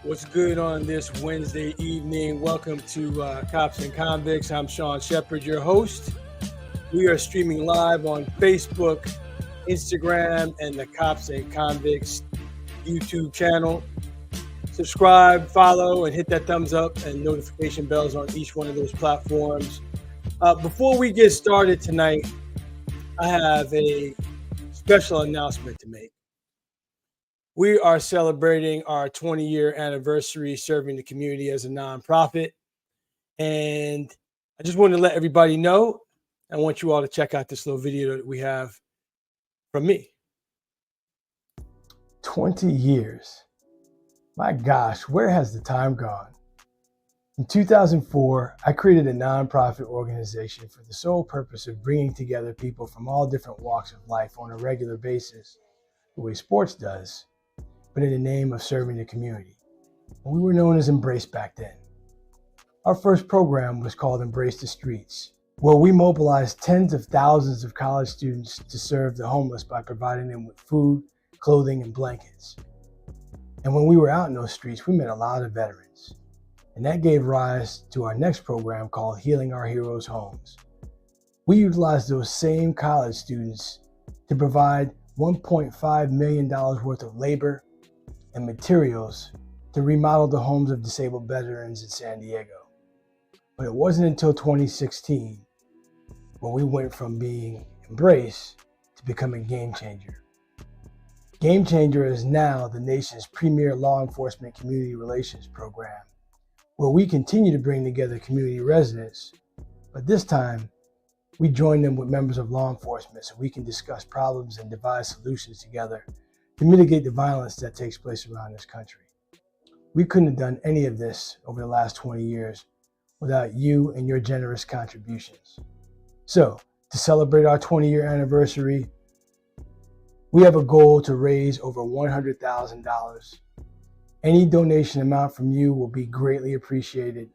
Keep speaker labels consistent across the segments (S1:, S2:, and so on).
S1: What's good on this Wednesday evening? Welcome to Cops and Convicts. I'm Sean Shepard, your host. We are streaming live on Facebook, Instagram, and the Cops and Convicts YouTube channel. Subscribe, follow, and hit that thumbs up and notification bells on each one of those platforms. Before we get started tonight, I have a special announcement to make. We are celebrating our 20-year anniversary serving the community as a nonprofit. And I just wanted to let everybody know. I want you all to check out this little video that we have from me. 20 years. My gosh, where has the time gone? In 2004, I created a nonprofit organization for the sole purpose of bringing together people from all different walks of life on a regular basis, the way sports does, but in the name of serving the community. And we were known as Embrace back then. Our first program was called Embrace the Streets, where we mobilized tens of thousands of college students to serve the homeless by providing them with food, clothing, and blankets. And when we were out in those streets, we met a lot of veterans. And that gave rise to our next program called Healing Our Heroes' Homes. We utilized those same college students to provide $1.5 million worth of labor and materials to remodel the homes of disabled veterans in San Diego. But it wasn't until 2016 when we went from being Embrace to becoming Game Changer. Game Changer is now the nation's premier law enforcement community relations program, where we continue to bring together community residents, but this time we join them with members of law enforcement so we can discuss problems and devise solutions together to mitigate the violence that takes place around this country. We couldn't have done any of this over the last 20 years without you and your generous contributions. So, to celebrate our 20-year anniversary, we have a goal to raise over $100,000. Any donation amount from you will be greatly appreciated.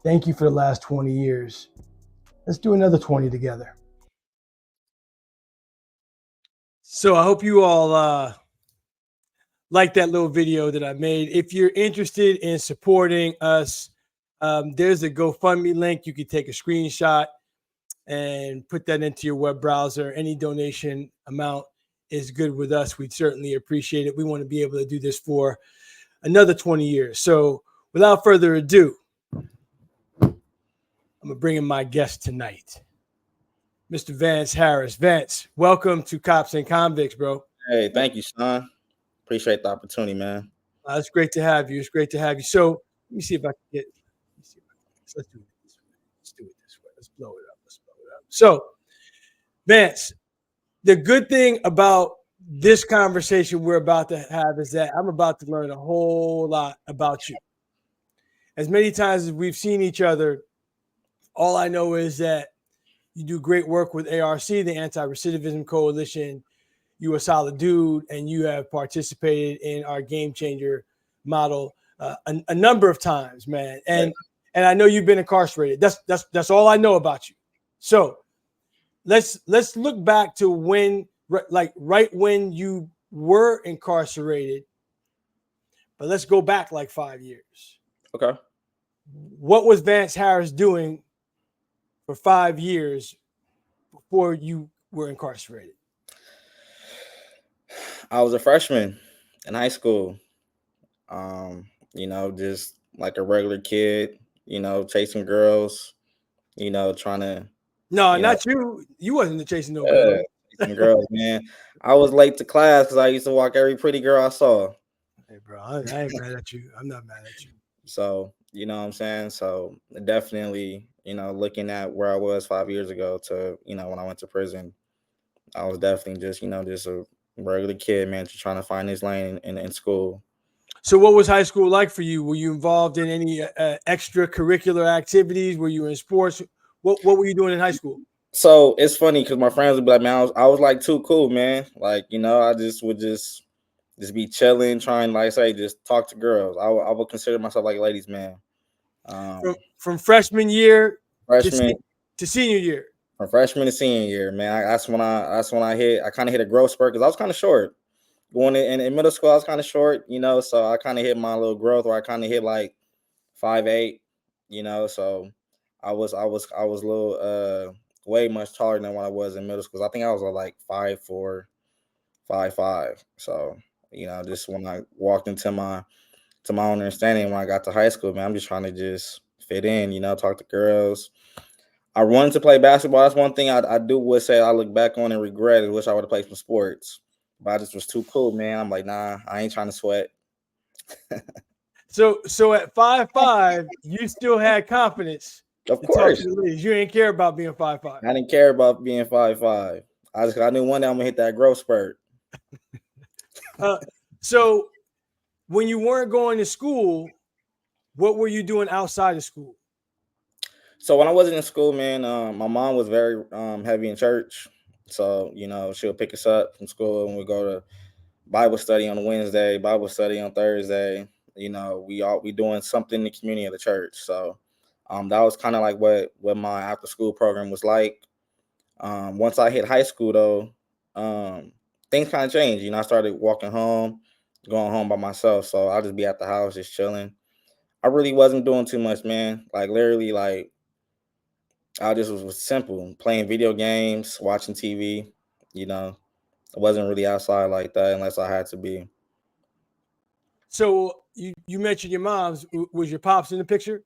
S1: Thank you for the last 20 years. Let's do another 20 together. So I hope you all like that little video that I made. If you're interested in supporting us, there's a GoFundMe link. You can take a screenshot and put that into your web browser. Any donation amount is good with us. We'd certainly appreciate it. We want to be able to do this for another 20 years. So without further ado, I'm going to bring in my guest tonight, Mr. Vance Harris. Vance, welcome to Cops and Convicts, bro.
S2: Hey, thank you, Sean. Appreciate the opportunity, man.
S1: It's great to have you. It's great to have you. So let me see if I can get. Let's do it this way. Let's do it this way. Let's blow it up. So, Vance, the good thing about this conversation we're about to have is that I'm about to learn a whole lot about you. As many times as we've seen each other, all I know is that you do great work with ARC, the Anti-Recidivism Coalition. You're a solid dude, and you have participated in our Game Changer model a number of times, man. And I know you've been incarcerated. That's all I know about you. So let's look back to when, right when you were incarcerated, but let's go back like 5 years.
S2: Okay.
S1: What was Vance Harris doing for 5 years before you were incarcerated?
S2: I was a freshman in high school. Just like a regular kid, chasing girls, trying to.
S1: No, not you. You wasn't chasing no girls.
S2: Chasing girls, man. I was late to class because I used to walk every pretty girl I saw.
S1: Hey, bro, I ain't mad at you. I'm not mad at you.
S2: So, you know what I'm saying? So definitely, looking at where I was 5 years ago to, when I went to prison, I was definitely just a regular kid, man, just trying to find his lane in school.
S1: So what was high school like for you? Were you involved in any extracurricular activities? Were you in sports? What were you doing in high school?
S2: So it's funny because my friends would be like, man, I was like too cool, man. Like, I just would just be chilling, trying, like I say, just talk to girls. I would consider myself like a ladies' man.
S1: From freshman year to senior year.
S2: From freshman to senior year, man. That's when I kind of hit a growth spurt because I was kind of short. going in middle school, I was kind of short, so I kind of hit my little growth where I kind of hit like 5'8", so I was a little way much taller than what I was in middle school. I think I was like 5'4", 5'5". So, just when I walked to my own understanding when I got to high school, man, I'm just trying to just fit in, talk to girls. I wanted to play basketball. That's one thing I do would say I look back on and regret. I wish I would have played some sports, but I just was too cool, man. I'm like, nah, I ain't trying to sweat.
S1: So at 5'5", you still had confidence
S2: Of
S1: to talk to
S2: course,
S1: the ladies. You didn't care about being 5'5".
S2: I didn't care about being 5'5". I knew one day I'm gonna hit that growth spurt.
S1: Uh, so when you weren't going to school, what were you doing outside of school?
S2: So when I wasn't in school, man, my mom was very heavy in church. So she'll pick us up from school and we go to Bible study on Wednesday, Bible study on Thursday. We doing something in the community of the church. So that was kind of like what my after school program was like. Once I hit high school though, things kind of changed. I started walking home, going home by myself. So I'll just be at the house just chilling. I really wasn't doing too much, man. Like literally, like I just was simple, playing video games, watching TV. I wasn't really outside like that unless I had to be.
S1: So you mentioned your mom's. Was your pops in the picture?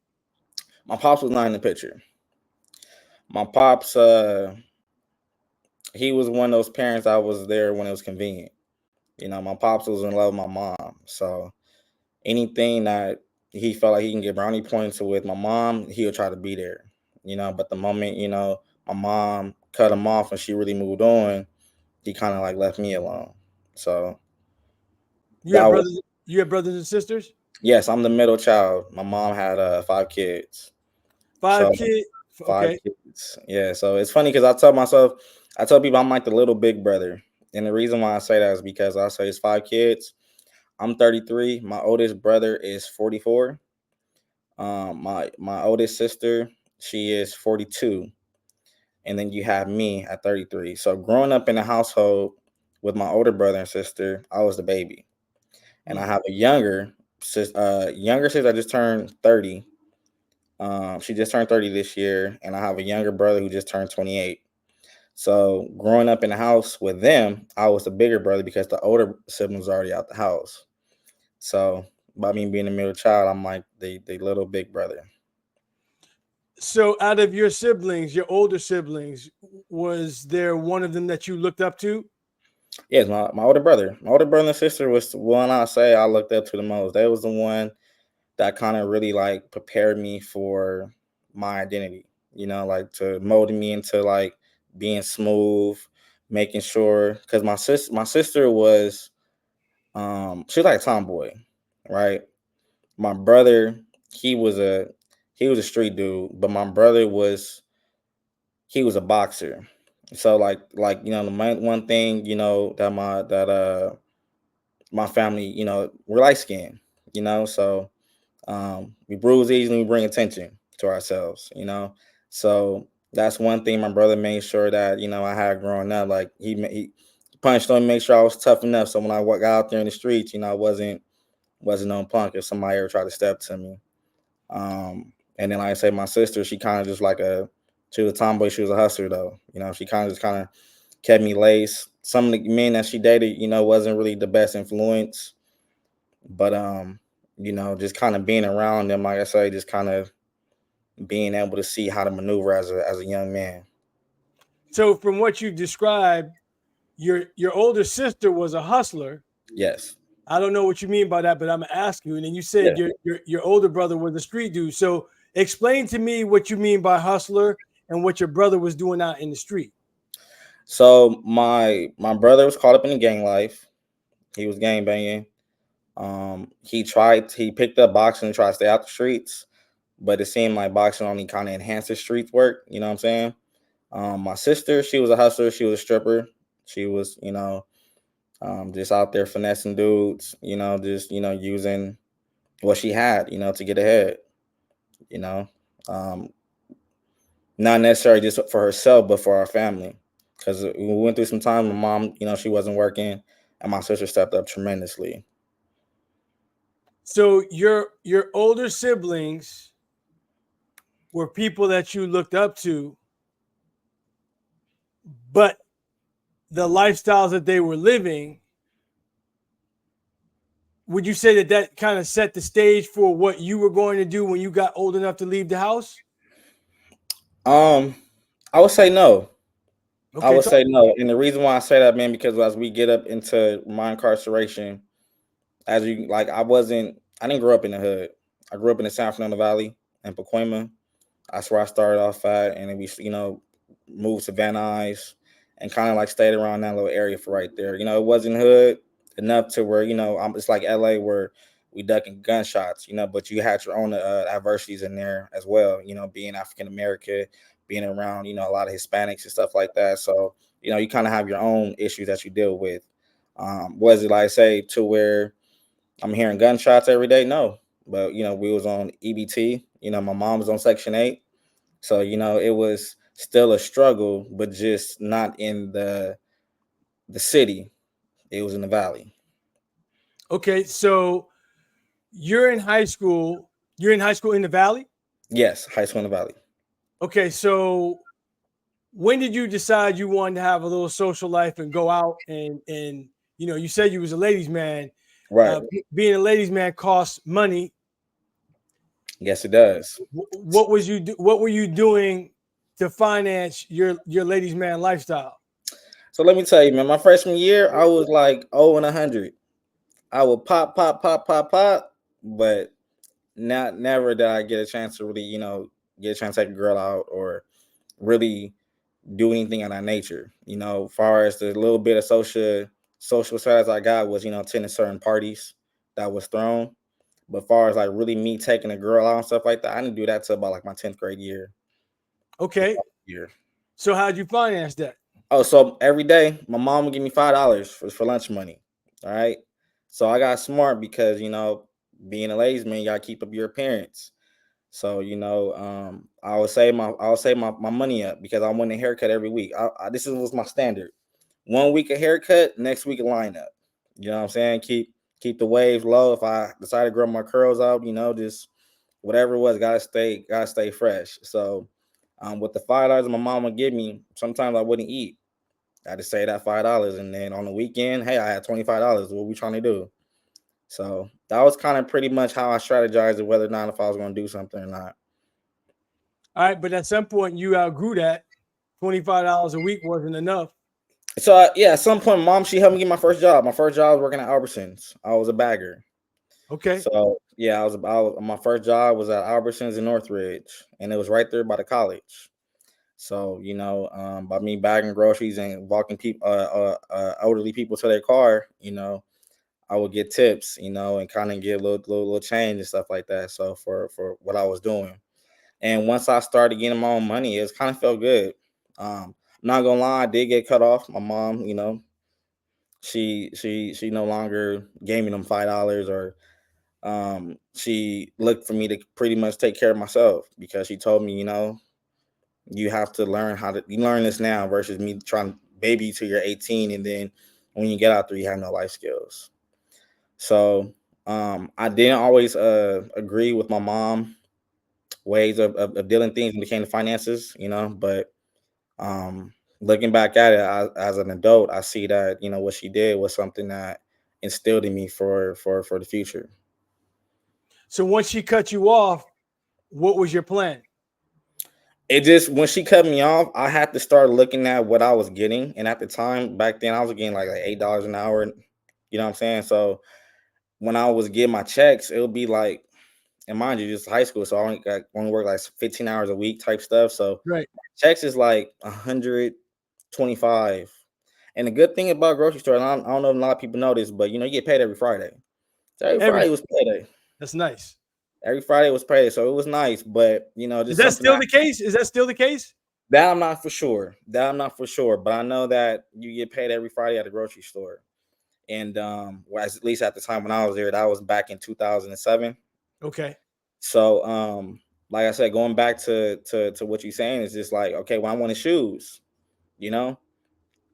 S2: My pops was not in the picture. My pops, he was one of those parents I was there when it was convenient. My pops was in love with my mom, so anything that he felt like he can get brownie points with my mom, he would try to be there. But the moment my mom cut him off and she really moved on, he kind of like left me alone. So
S1: You
S2: that
S1: have
S2: was
S1: brothers. You have brothers and sisters.
S2: yes, I'm the middle child. My mom had 5 kids. So
S1: 5 kids.
S2: five
S1: Okay.
S2: kids. Yeah. So it's funny because I tell people I'm like the little big brother. And the reason why I say that is because I say it's 5 kids. I'm 33. My oldest brother is 44. My oldest sister, she is 42. And then you have me at 33. So growing up in a household with my older brother and sister, I was the baby. And I
S1: Mm.
S2: have a younger sister that just turned 30. She just turned 30 this year, and I have a younger brother who just turned 28. So growing up in the house with them, I was the bigger brother because the older siblings are already out the house. So by me being the middle child, I'm like the little big brother.
S1: So out of your siblings, your older siblings, was there one of them that you looked up to?
S2: Yes, my older brother. My older brother and sister was the one I say I looked up to the most. They was the one that kind of really like prepared me for my identity, like to molding me into like being smooth, making sure because my sister was she was like a tomboy, right? My brother, he was a he was a street dude, but my brother he was a boxer. So like the one thing that my family, we're light skinned, so we bruise easily, we bring attention to ourselves. So that's one thing my brother made sure that I had growing up. Like he punched on me, make sure I was tough enough. So when I got out there in the streets, I wasn't no punk if somebody ever tried to step to me. And then like I say, my sister, she kind of just she was a tomboy, she was a hustler though. She kind of kept me laced. Some of the men that she dated, wasn't really the best influence, but just kind of being around them, like I say, just kind of being able to see how to maneuver as a young man.
S1: So from what you described, your older sister was a hustler.
S2: Yes.
S1: I don't know what you mean by that, but I'm gonna ask you. And then you said
S2: Yeah.
S1: your older brother was a street dude. So explain to me what you mean by hustler and what your brother was doing out in the street.
S2: So my brother was caught up in the gang life. He was gang banging. He picked up boxing and tried to stay out the streets, but it seemed like boxing only kind of enhanced his street work. You know what I'm saying? My sister, she was a hustler. She was a stripper. She was, just out there finessing dudes. Just using what she had, to get ahead. You know, um, Not necessarily just for herself, but for our family. Because we went through some time. My mom, she wasn't working and my sister stepped up tremendously.
S1: So your older siblings were people that you looked up to, but the lifestyles that they were living, would you say that that kind of set the stage for what you were going to do when you got old enough to leave the house?
S2: Um, I would say no. I
S1: Okay,
S2: would
S1: talk.
S2: say no, and the reason why I say that, man, because as we get up into my incarceration, as you like, I didn't grow up in the hood. I grew up in the San Fernando Valley in Pacoima. That's where I started off at, and then we, moved to Van Nuys and kind of like stayed around that little area for right there. It wasn't hood enough to where it's like LA where we ducking gunshots, but you had your own adversities in there as well. Being African American, being around a lot of Hispanics and stuff like that. So you kind of have your own issues that you deal with. Was it like say to where I'm hearing gunshots every day? No, but we was on EBT. My mom was on Section 8, so it was still a struggle, but just not in the city. It was in the valley.
S1: Okay, so you're in high school. You're in high school in the valley.
S2: Yes, high school in the valley.
S1: Okay, so when did you decide you wanted to have a little social life and go out and you said you was a ladies man.
S2: Right.
S1: Being a ladies man costs money.
S2: Yes, it does.
S1: What were you doing to finance your ladies man lifestyle?
S2: So let me tell you, man, my freshman year, I was like 0 and 100. I would pop, pop, pop, pop, pop, but never did I get a chance to really, get a chance to take a girl out or really do anything of that nature. Far as the little bit of social status I got was, attending certain parties that was thrown. But far as like really me taking a girl out and stuff like that, I didn't do that till about like my 10th grade year.
S1: Okay,
S2: Year.
S1: so how'd you finance that?
S2: Oh, so every day my mom would give me $5 for lunch money. All right. So I got smart because being a ladies man, you gotta keep up your appearance. So I would save my money up because I want a haircut every week. Was my standard. 1 week a haircut, next week a lineup. You know what I'm saying? Keep the waves low. If I decide to grow my curls out, just whatever it was, gotta stay fresh. So with the $5 my mom would give me, sometimes I wouldn't eat. I just say that $5, and then on the weekend, hey, I had $25. What we trying to do? So that was kind of pretty much how I strategized of whether or not if I was going to do something or not.
S1: All right, but at some point you outgrew that. $25 a week wasn't enough.
S2: So yeah, at some point, mom she helped me get my first job. My first job was working at Albertsons. I was a bagger.
S1: Okay.
S2: So yeah, my first job was at Albertsons in Northridge, and it was right there by the college. So by me bagging groceries and walking people, elderly people to their car, I would get tips, and kind of get a little change and stuff like that. So for what I was doing, and once I started getting my own money, it kind of felt good. I'm not gonna lie, I did get cut off. My mom, she no longer gave me them $5, or she looked for me to pretty much take care of myself because she told me, you have to learn you learn this now versus me trying to baby you till you're 18, and then when you get out there you have no life skills. So I didn't always agree with my mom ways of dealing things when it came to finances, but um, looking back at it as an adult, I see that what she did was something that instilled in me for the future.
S1: So once she cut you off, what was your plan?
S2: It just when she cut me off, I had to start looking at what I was getting, and at the time back then, I was getting like $8 an hour. You know what I'm saying? So when I was getting my checks, it would be like, and mind you, just high school, so I only work like 15 hours a week type stuff. So
S1: Right.
S2: checks is like 125. And the good thing about grocery store, and I don't know if a lot of people know this, but you get paid every Friday. So every
S1: Every
S2: Friday was payday.
S1: That's nice.
S2: Every Friday was payday, so it was nice. But
S1: Is
S2: just
S1: that
S2: something
S1: still the case? Is that still the case?
S2: that I'm not for sure. That I'm not for sure. But I know that you get paid every Friday at the grocery store. And well, at least at the time when I was there, that was back in 2007.
S1: Okay.
S2: So like I said, going back to what you're saying is just like, okay, well, I wanted shoes, you know.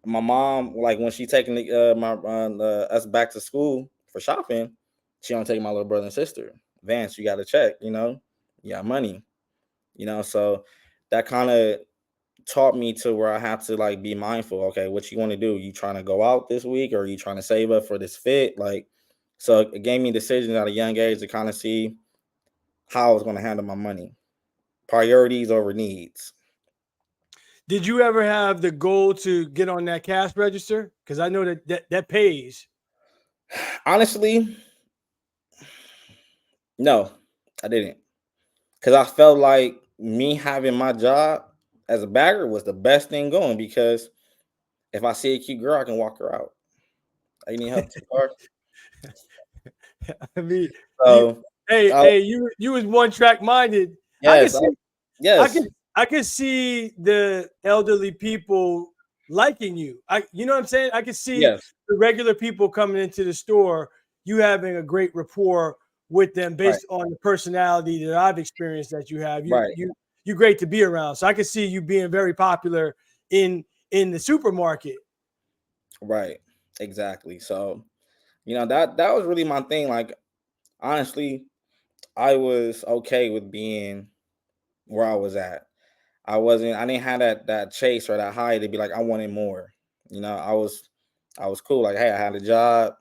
S2: my mom, like when she taking my us back to school for shopping, she don't take my little brother and sister. Vance, you got to check. You got money. So that kind of taught me to where I have to like be mindful. Okay, what you want to do? You trying to go out this week, or are you trying to save up for this fit? Like, so it gave me decisions at a young age to kind of see how I was going to handle my money, priorities over needs.
S1: Did you ever have the goal to get on that cash register? Because I know that pays.
S2: Honestly, no, I didn't, because I felt like me having my job as a bagger was the best thing going. Because if I see a cute girl, I can walk her out. I need help to the car.
S1: I mean, you
S2: So, I,
S1: you was one track minded. I can
S2: yes,
S1: see I can
S2: yes,
S1: I can see the elderly people liking you. You know what I'm saying? I can see
S2: yes,
S1: the regular people coming into the store, you having a great rapport with them
S2: right,
S1: based on the personality that I've experienced that you have.
S2: right,
S1: You great to be around. So I can see you being very popular in the supermarket.
S2: right, exactly. So, that was really my thing. Like, honestly, I was okay with being where I was at. I didn't have that chase or that high to be like I wanted more. I was cool. Like, hey, I had a job.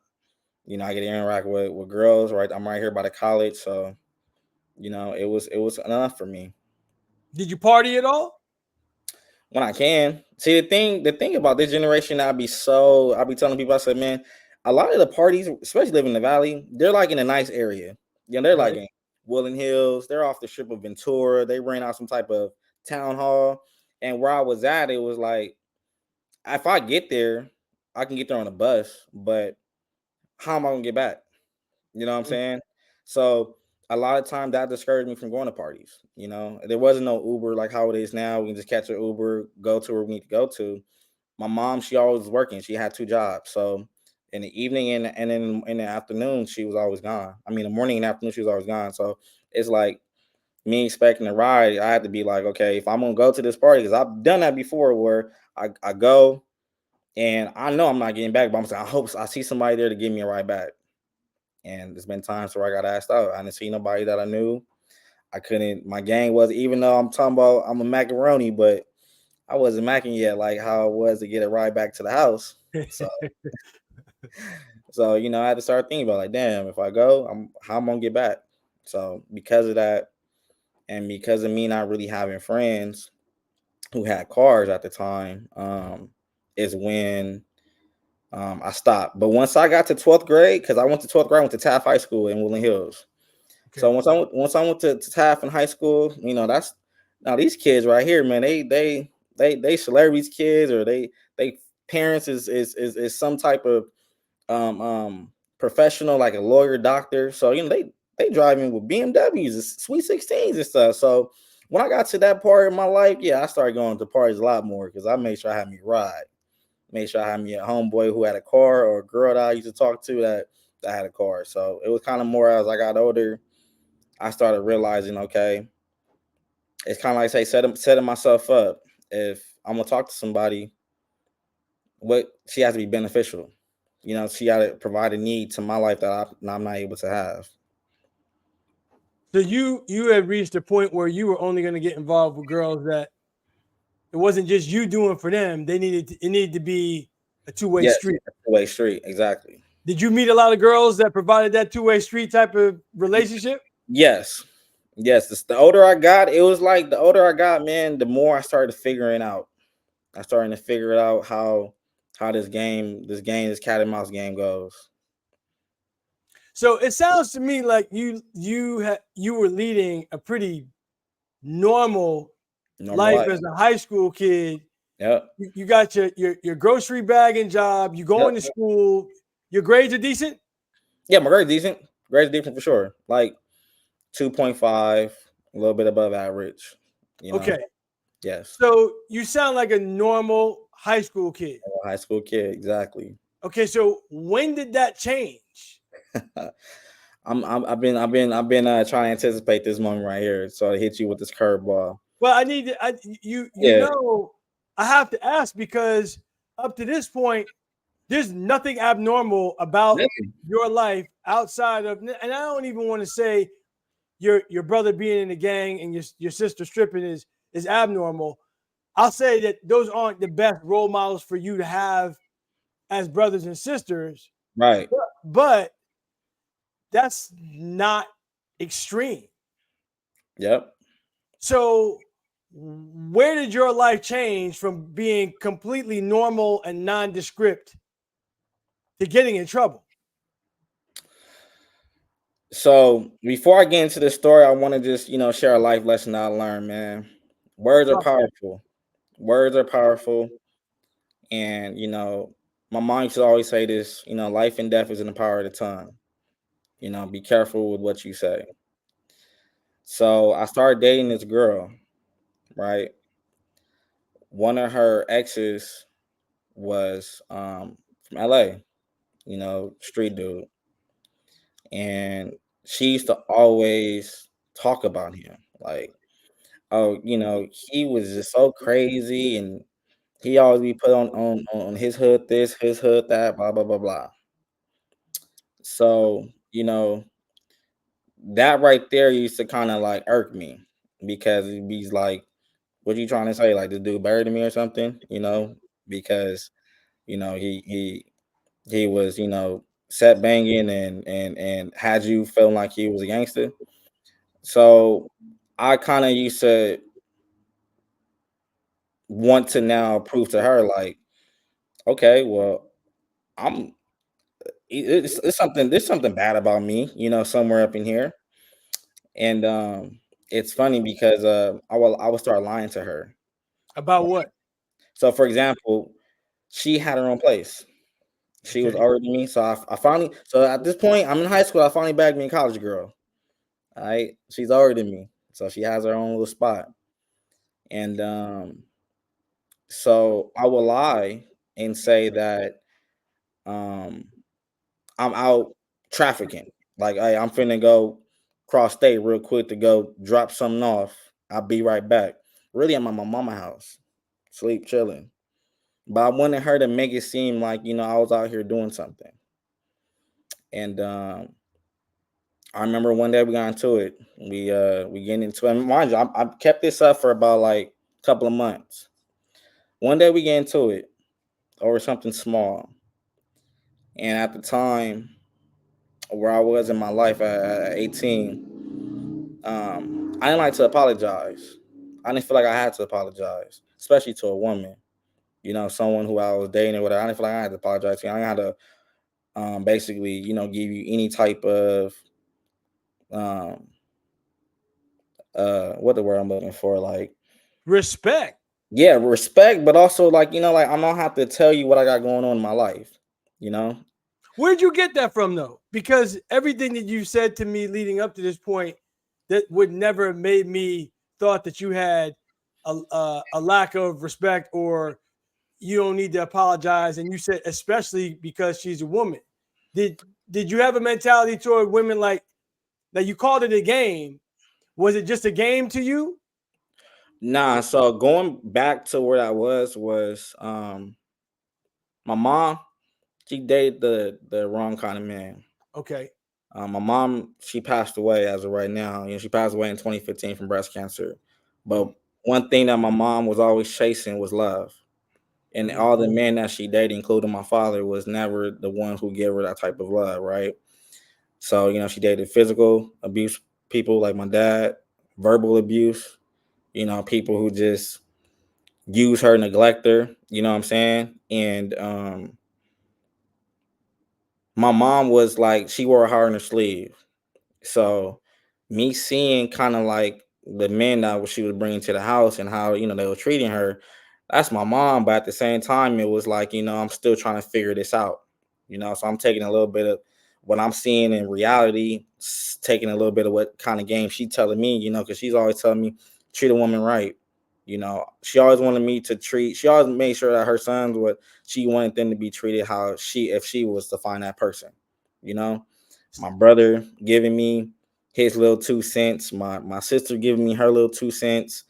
S2: I get to interact with girls. Right, I'm right here by the college, so it was enough for me.
S1: Did you party at all?
S2: When I can. See, the thing about this generation, I'll be telling people, I said, man, a lot of the parties, especially living in the valley, they're like in a nice area. They're like
S1: Right.
S2: in Woodland Hills, they're off the strip of Ventura, they rent out some type of town hall. And where I was at, it was like, if I get there, I can get there on a bus, but how am I gonna get back? You know what I'm saying? So a lot of times that discouraged me from going to parties. There wasn't no Uber like how it is now. We can just catch an Uber, go to where we need to go to. My mom, she always was working. She had two jobs. So in the evening and then in the afternoon, she was always gone. I mean, the morning and afternoon, she was always gone. So it's like me expecting a ride. I had to be like, okay, if I'm gonna go to this party, because I've done that before, where I go and I know I'm not getting back, but I'm saying I hope I see somebody there to give me a ride back. And there's been times where I got asked out. I didn't see nobody that I knew. I couldn't. My gang was, even though I'm talking about I'm a macaroni, but I wasn't macking yet like how it was to get a ride back to the house. So I had to start thinking about like, damn, if I go, how I'm gonna get back. So because of that, and because of me not really having friends who had cars at the time, is when I stopped. But once I got to 12th grade, because I went to 12th grade, I went to Taft High School in Woodland Hills. So
S1: Okay.
S2: once I went to Taft in high school, that's now these kids right here, man. They celebrities kids, or they parents is some type of professional, like a lawyer, doctor. So they driving with BMWs, sweet 16s and stuff. So when I got to that part of my life, yeah, I started going to parties a lot more because I made sure I had me a ride. Made sure I had me a homeboy who had a car, or a girl that I used to talk to that had a car. So it was kind of more as I got older, I started realizing, okay, it's kind of like say setting myself up. If I'm gonna talk to somebody, what she has to be beneficial. She got to provide a need to my life that I'm not able to have.
S1: So you had reached a point where you were only going to get involved with girls that it wasn't just you doing for them. It needed to be a two-way
S2: Yes,
S1: street.
S2: two-way street, exactly.
S1: Did you meet a lot of girls that provided that two-way street type of relationship?
S2: Yes, yes. The older I got, it was like the older I got, man, the more I started figuring out. I started to figure it out how this cat and mouse game goes.
S1: So it sounds to me like you were leading a pretty normal
S2: Normal
S1: life
S2: life.
S1: as a high school kid.
S2: Yep.
S1: You got your grocery bagging job. You
S2: Yep.
S1: going to school. Your grades are decent.
S2: Yeah, my grade's decent. Grade's decent for sure. Like 2.5, a little bit above average. You know.
S1: Okay.
S2: Yes.
S1: So you sound like a normal high school kid.
S2: High school kid, exactly.
S1: Okay, so when did that change?
S2: I've been trying to anticipate this moment right here, so I hit you with this curveball.
S1: Well, I need to, I, you
S2: Yeah.
S1: know, I have to ask because up to this point, there's nothing abnormal about
S2: Nothing.
S1: your life outside of, and I don't even want to say your brother being in the gang and your sister stripping is abnormal. I'll say that those aren't the best role models for you to have as brothers and sisters,
S2: Right.
S1: but that's not extreme.
S2: Yep.
S1: So, where did your life change from being completely normal and nondescript to getting in trouble?
S2: So before I get into the story, I want to just, share a life lesson I learned, man. Words are powerful. Words are powerful. And, my mom used to always say this, life and death is in the power of the tongue. Be careful with what you say. So I started dating this girl, right? One of her exes was from LA, street dude. And she used to always talk about him. Like, oh, he was just so crazy, and he always be put on his hood this, his hood that, blah blah blah blah. So, that right there used to kind of like irk me because it'd be like, what you trying to say? Like the dude better than me or something, because he was, set banging and had you feeling like he was a gangster. So I kind of used to want to now prove to her like, okay, well, I'm it's something there's something bad about me, somewhere up in here. And it's funny because I will start lying to her.
S1: About what?
S2: So for example, she had her own place. She was
S1: Okay.
S2: older than me. So I finally, so at this point, I'm in high school. I finally bagged me a college girl. All right. She's older than me. So she has her own little spot. And so I will lie and say that um, I'm out trafficking. Like, hey, I'm finna go cross state real quick to go drop something off. I'll be right back. Really, I'm at my mama house, sleep, chilling. But I wanted her to make it seem like, I was out here doing something. And I remember one day we got into it. We getting into it. And mind you, I kept this up for about like a couple of months. One day we get into it over something small. And at the time where I was in my life at 18, I didn't like to apologize. I didn't feel like I had to apologize, especially to a woman. Someone who I was dating or whatever. I didn't feel like I had to apologize to. I didn't have to basically, give you any type of um what the word I'm looking for, like,
S1: Respect.
S2: yeah, respect, but also like, like I don't have to tell you what I got going on in my life, you know?
S1: Where'd you get that from, though? Because everything that you said to me leading up to this point, that would never have made me thought that you had a lack of respect or you don't need to apologize. And you said especially because she's a woman. Did did you have a mentality toward women like that? You called it a game. Was it just a game to you?
S2: Nah, so going back to where I was my mom, she dated the wrong kind of man.
S1: Okay.
S2: My mom, she passed away as of right now. She passed away in 2015 from breast cancer. But one thing that my mom was always chasing was love. And
S1: Mm-hmm.
S2: all the men that she dated, including my father, was never the one who gave her that type of love, right? So, she dated physical abuse people like my dad, verbal abuse, people who just use her, neglect her, you know what I'm saying? And my mom was like, she wore her heart on her sleeve. So me seeing kind of like the men that she was bringing to the house and how, they were treating her, that's my mom. But at the same time, it was like, I'm still trying to figure this out, so I'm taking a little bit of what I'm seeing in reality, taking a little bit of what kind of game she telling me, because she's always telling me treat a woman right. She always wanted me to she always made sure that her sons, what she wanted them to be treated, how if she was to find that person, you know my brother giving me his little 2 cents, my sister giving me her little 2 cents.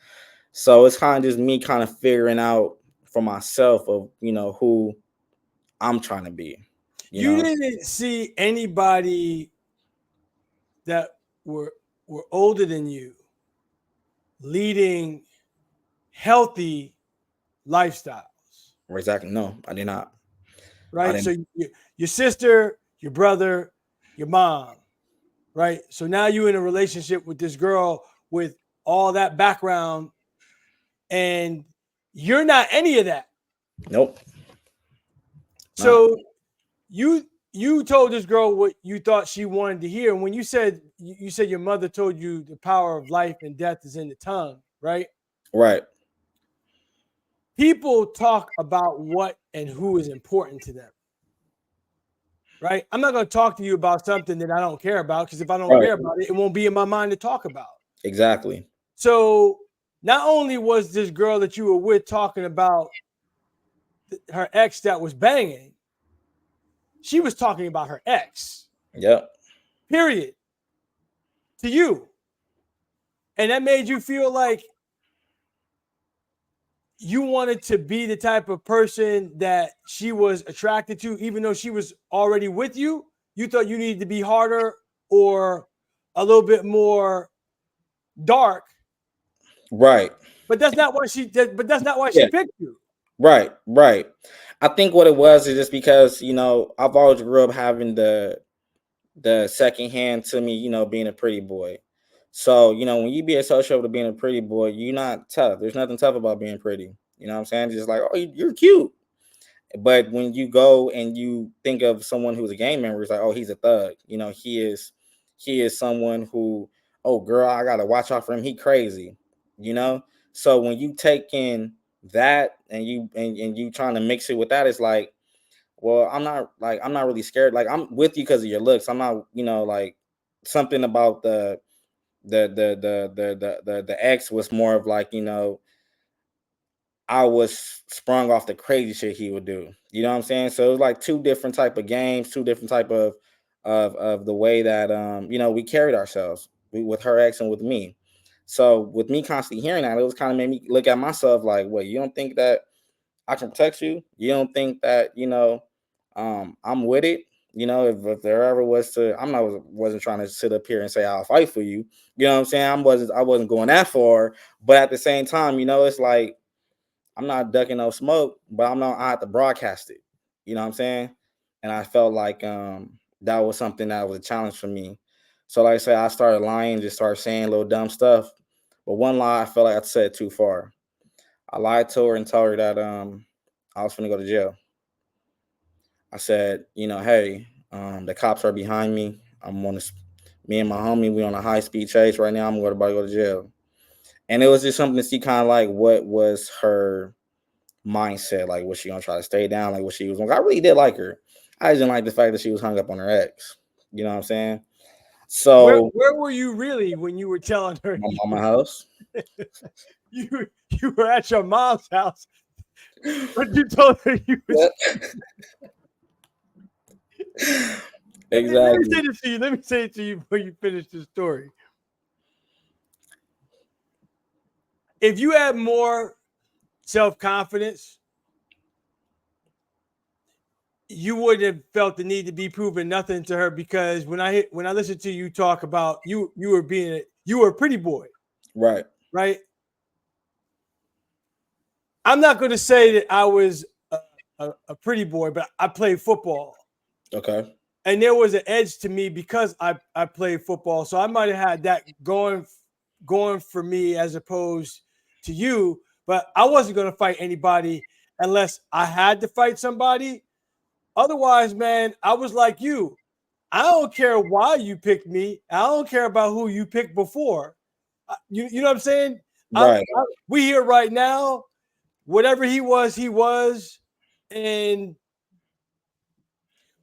S2: So it's kind of just me kind of figuring out for myself of, who I'm trying to be.
S1: You didn't see anybody that were older than you leading healthy lifestyles.
S2: Exactly. No, I did not.
S1: Right. So your sister, your brother, your mom, right? So now you're in a relationship with this girl with all that background, and you're not any of that.
S2: Nope.
S1: So you told this girl what you thought she wanted to hear. And when you said your mother told you the power of life and death is in the tongue, right?
S2: Right.
S1: People talk about what and who is important to them. Right? I'm not going to talk to you about something that I don't care about, because if I don't care about it, it won't be in my mind to talk about.
S2: Exactly.
S1: So not only was this girl that you were with talking about her ex that was banging, she was talking about her ex.
S2: Yep.
S1: Period. To you. And that made you feel like you wanted to be the type of person that she was attracted to, even though she was already with you. You thought you needed to be harder or a little bit more dark.
S2: Right.
S1: But that's not why she picked you.
S2: Right. I think what it was is just because, I've always grew up having the second hand to me, being a pretty boy. So, when you be associated with being a pretty boy, you're not tough. There's nothing tough about being pretty. You know what I'm saying? Just like, oh, you're cute. But when you go and you think of someone who's a gang member, it's like, oh, he's a thug. He is someone who, oh, girl, I gotta watch out for him. He crazy. So when you take in that and you trying to mix it with that, it's like, well, I'm not really scared. Like, I'm with you because of your looks. I'm not, like, something about the ex was more of like, I was sprung off the crazy shit he would do. You know what I'm saying? So it was like two different type of games, two different type of the way that we carried ourselves with her ex and with me. So with me constantly hearing that, it was kind of made me look at myself like, wait, you don't think that I can protect you? You don't think that, I'm with it? If there ever was to, wasn't trying to sit up here and say I'll fight for you. You know what I'm saying? I wasn't going that far. But at the same time, it's like, I'm not ducking no smoke, but I have to broadcast it. You know what I'm saying? And I felt like that was something that was a challenge for me. So like I said, I started lying, just started saying little dumb stuff. But one lie I felt like I said too far. I lied to her and told her that I was gonna go to jail. I said, hey, the cops are behind me. Me and my homie, we on a high speed chase right now. I'm about to go to jail. And it was just something to see kind of like what was her mindset. Like, was she gonna try to stay down? Like, what she was gonna, I really did like her. I just didn't like the fact that she was hung up on her ex. You know what I'm saying? So
S1: Where were you really when you were telling her
S2: my mama house?
S1: you were at your mom's house, but you told her you was.
S2: Exactly.
S1: Let me say this to you. Let me say it to you before you finish the story. If you had more self-confidence, you wouldn't have felt the need to be proving nothing to her, because when I listen to you talk about you were a pretty boy.
S2: Right.
S1: I'm not going to say that I was a pretty boy, but I played football.
S2: Okay.
S1: And there was an edge to me because I played football. So I might have had that going for me as opposed to you. But I wasn't going to fight anybody unless I had to fight somebody. Otherwise, man, I was like you. I don't care why you picked me. I don't care about who you picked before. You know what I'm saying?
S2: Right.
S1: We here right now. Whatever he was, and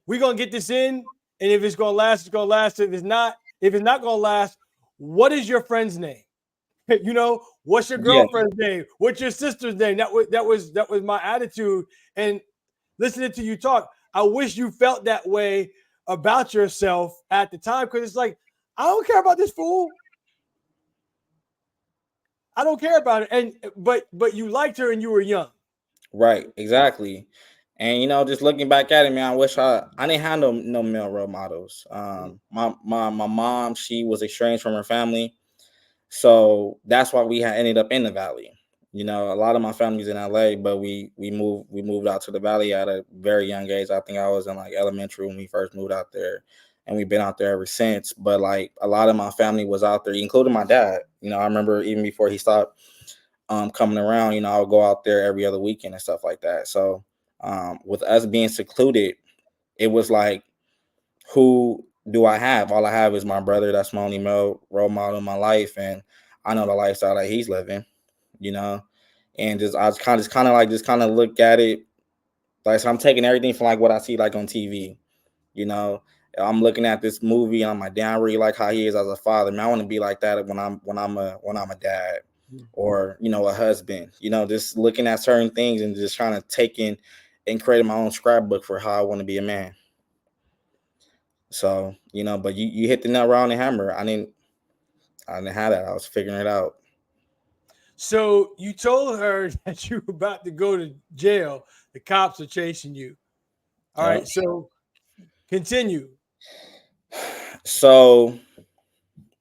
S1: we're gonna get this in. And if it's gonna last, it's gonna last. If it's not gonna last, what is your friend's name? What's your girlfriend's name? What's your sister's name? That was my attitude. And listening to you talk, I wish you felt that way about yourself at the time, because it's like, I don't care about this fool. I don't care about it. But you liked her and you were young.
S2: Right, exactly. And just looking back at it, man, I wish I didn't have no male role models. My mom, she was estranged from her family, so that's why we had ended up in the valley. A lot of my family's in LA, but we moved out to the valley at a very young age. I think I was in like elementary when we first moved out there, and we've been out there ever since. But like a lot of my family was out there, including my dad. I remember even before he stopped coming around, I would go out there every other weekend and stuff like that. So with us being secluded, it was like, who do I have? All I have is my brother. That's my only male role model in my life, and I know the lifestyle that he's living. You know, and just I was kind of look at it like, so I'm taking everything from like what I see like on TV. You know, I'm looking at this movie and I'm like, damn, I really like how he is as a father. Man, I want to be like that when I'm a dad, or a husband. Just looking at certain things and just trying to take in and creating my own scrapbook for how I want to be a man. So, but you hit the nut right on the hammer. I didn't have that. I was figuring it out.
S1: So you told her that you were about to go to jail. The cops are chasing you. All
S2: Yeah.
S1: right. So continue.
S2: So,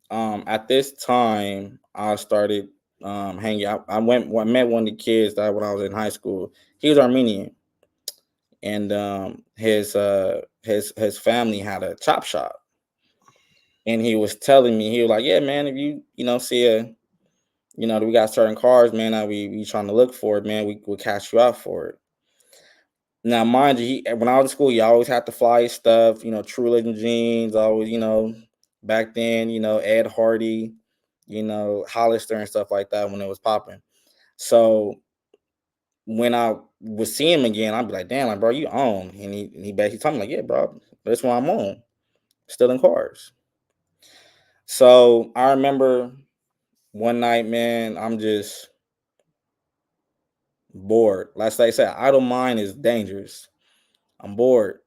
S2: at this time, I started hanging out. I met one of the kids that when I was in high school. He was Armenian, and his family had a chop shop, and he was telling me, he was like, yeah, man, if you see we got certain cars, man, that we trying to look for it, man, we will catch you out for it. Now, mind you, when I was in school, he always had to fly his stuff, True Religion jeans, always, back then, Ed Hardy, Hollister and stuff like that when it was popping. So when I would see him again, I'd be like, damn, like, bro, you own? And he basically told me, like, yeah, bro, that's what I'm on, still in cars. So I remember one night, man, I'm just bored. Like I said, idle mind is dangerous. I'm bored.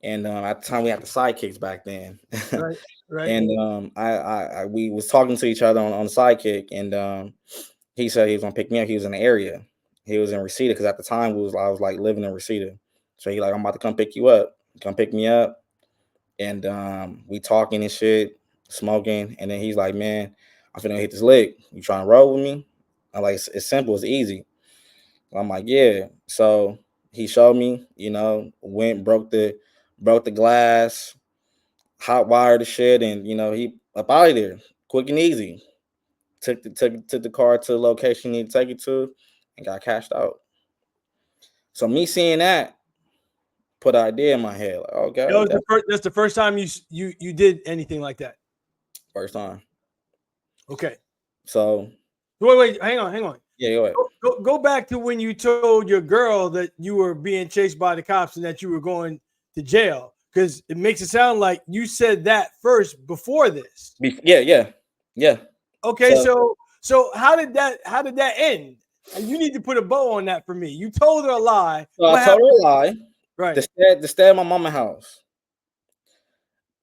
S2: And at the time we had the sidekicks back then.
S1: Right. Right.
S2: And we was talking to each other on the sidekick, and he said he was gonna pick me up. He was in the area. He was in Reseda because at the time I was like living in Reseda. So he like, I'm about to come pick you up. Come pick me up, and we talking and shit, smoking, and then he's like, man, I'm finna hit this lick. You trying to roll with me? I'm like, it's simple, it's easy. I'm like, yeah. So he showed me, went broke the glass, hot wired the shit, and he up out of there, quick and easy. Took the car to the location he needed to take it to, and got cashed out. So me seeing that put an idea in my head, like,
S1: That
S2: okay,
S1: was the first. That's the first time you did anything like that.
S2: first time.
S1: Okay.
S2: So
S1: Wait. Hang on.
S2: yeah, go ahead.
S1: Go back to when you told your girl that you were being chased by the cops and that you were going to jail, because it makes it sound like you said that first before this.
S2: Yeah.
S1: Okay,
S2: So,
S1: so how did that end? You need to put a bow on that for me. You told her a lie.
S2: so I
S1: What
S2: told her
S1: happened?
S2: a lie
S1: Right.
S2: to stay at my mama's house.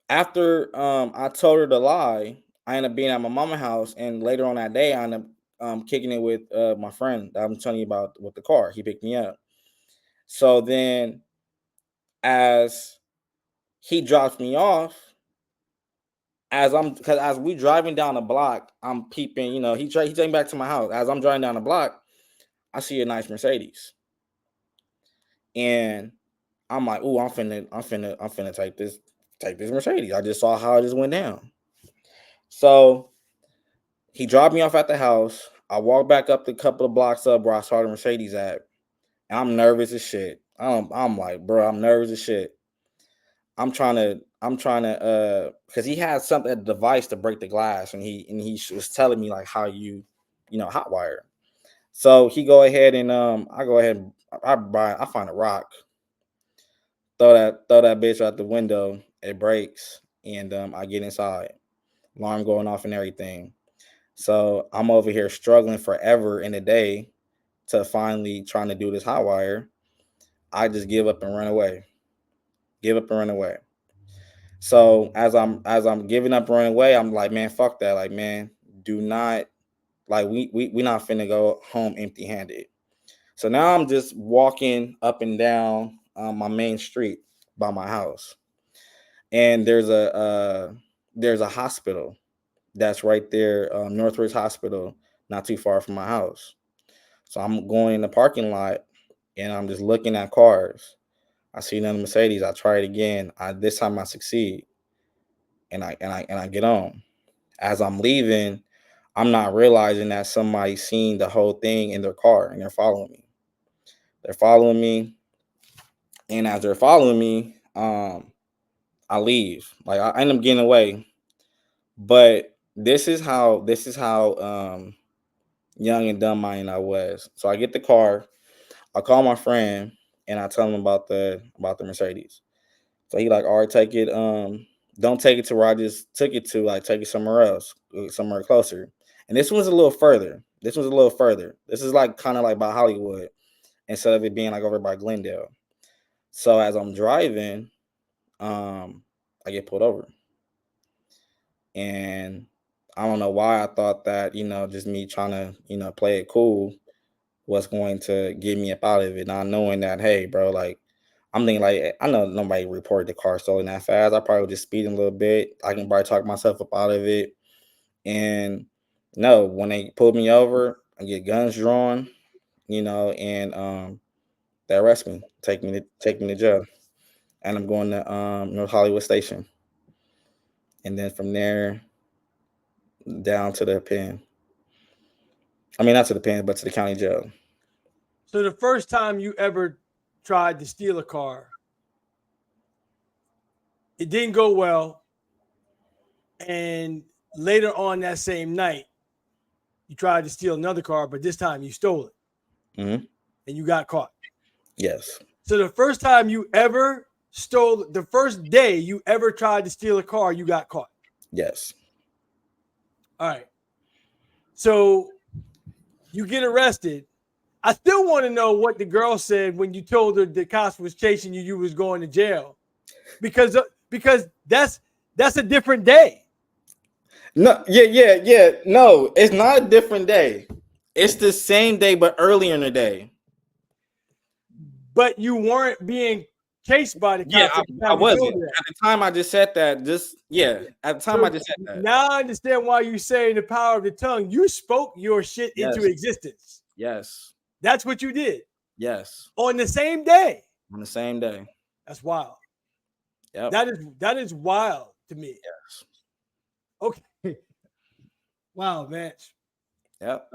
S2: After I told her the lie, I ended up being at my mama's house, and later on that day, I ended up kicking it with my friend that I'm telling you about with the car. He picked me up. So then, as he drops me off, as we driving down the block, I'm peeping. He taking me back to my house. As I'm driving down the block, I see a nice Mercedes, and I'm like, "Ooh, I'm finna take this Mercedes." I just saw how it just went down. So he dropped me off at the house. I walked back up the couple of blocks up where I saw the Mercedes at. And I'm nervous as shit. I'm like, bro, I'm nervous as shit. I'm trying to because he had something, a device to break the glass, and he was telling me like how hot wire. So he go ahead and I go ahead and I find a rock, throw that bitch out the window, it breaks, and I get inside. Alarm going off and everything. So I'm over here struggling forever in a day to finally trying to do this hot wire. I just give up and run away. Give up and run away. So as I'm giving up and running away, I'm like, man, fuck that. Like, man, do not, like, we not finna go home empty handed. So now I'm just walking up and down my main street by my house, and there's a hospital that's right there, Northridge Hospital, not too far from my house. So I'm going in the parking lot, and I'm just looking at cars. I see another Mercedes. I try it again. This time I succeed, and I get on. As I'm leaving, I'm not realizing that somebody's seen the whole thing in their car and they're following me. They're following me, and as they're following me, I leave. Like I end up getting away. But this is how young and dumb minded I was. So I get the car, I call my friend, and I tell him about the Mercedes. So he like, all right, take it. Don't take it to where I just took it to. Like, take it somewhere else, somewhere closer. And this one's a little further. This is like kind of like by Hollywood instead of it being like over by Glendale. So as I'm driving, I get pulled over, and I don't know why I thought that just me trying to play it cool was going to get me up out of it, not knowing that, hey, bro, like I'm thinking like I know nobody reported the car stolen that fast. I probably was just speeding a little bit. I can probably talk myself up out of it. And no, when they pulled me over, I get guns drawn, and they arrest me, take me to jail, and I'm going to North Hollywood Station, and then from there down to the pen. I mean, not to the pen, but to the county jail.
S1: So the first time you ever tried to steal a car, it didn't go well, and later on that same night, you tried to steal another car, but this time you stole it
S2: Hmm.
S1: and you got caught.
S2: Yes,
S1: So the first time you ever stole, the first day you ever tried to steal a car, you got caught.
S2: yes.
S1: All right. So you get arrested. I still want to know what the girl said when you told her the cops was chasing you, you was going to jail, because that's a different day.
S2: No, yeah, yeah, yeah. No, it's not a different day. It's the same day, but earlier in the day.
S1: But you weren't being chased by the
S2: Yeah,
S1: cops at the
S2: I
S1: time you
S2: wasn't.
S1: told her that.
S2: At the time I just said that. Just yeah. At the time I
S1: So
S2: just said that.
S1: now I understand why you say the power of the tongue. You spoke your shit into
S2: Yes.
S1: existence.
S2: Yes.
S1: That's what you did
S2: Yes.
S1: on the same day.
S2: On the same day.
S1: That's wild.
S2: Yep.
S1: That is wild to me.
S2: Yes.
S1: Okay. Wow, Vance.
S2: Yep.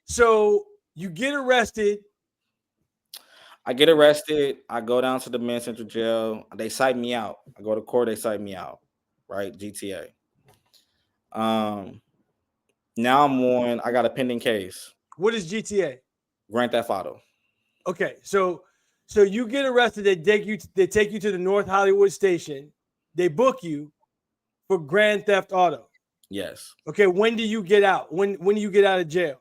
S1: So you get arrested.
S2: I get arrested. I go down to the men's central jail. They cite me out. I go to court. They cite me out. Right. GTA. Um. Now I'm on. I got a pending case.
S1: What is GTA?
S2: Grand Theft Auto.
S1: Okay, so you get arrested. They take you to the North Hollywood station. They book you for Grand Theft Auto.
S2: Yes.
S1: Okay, when do you get out? When do you get out of jail?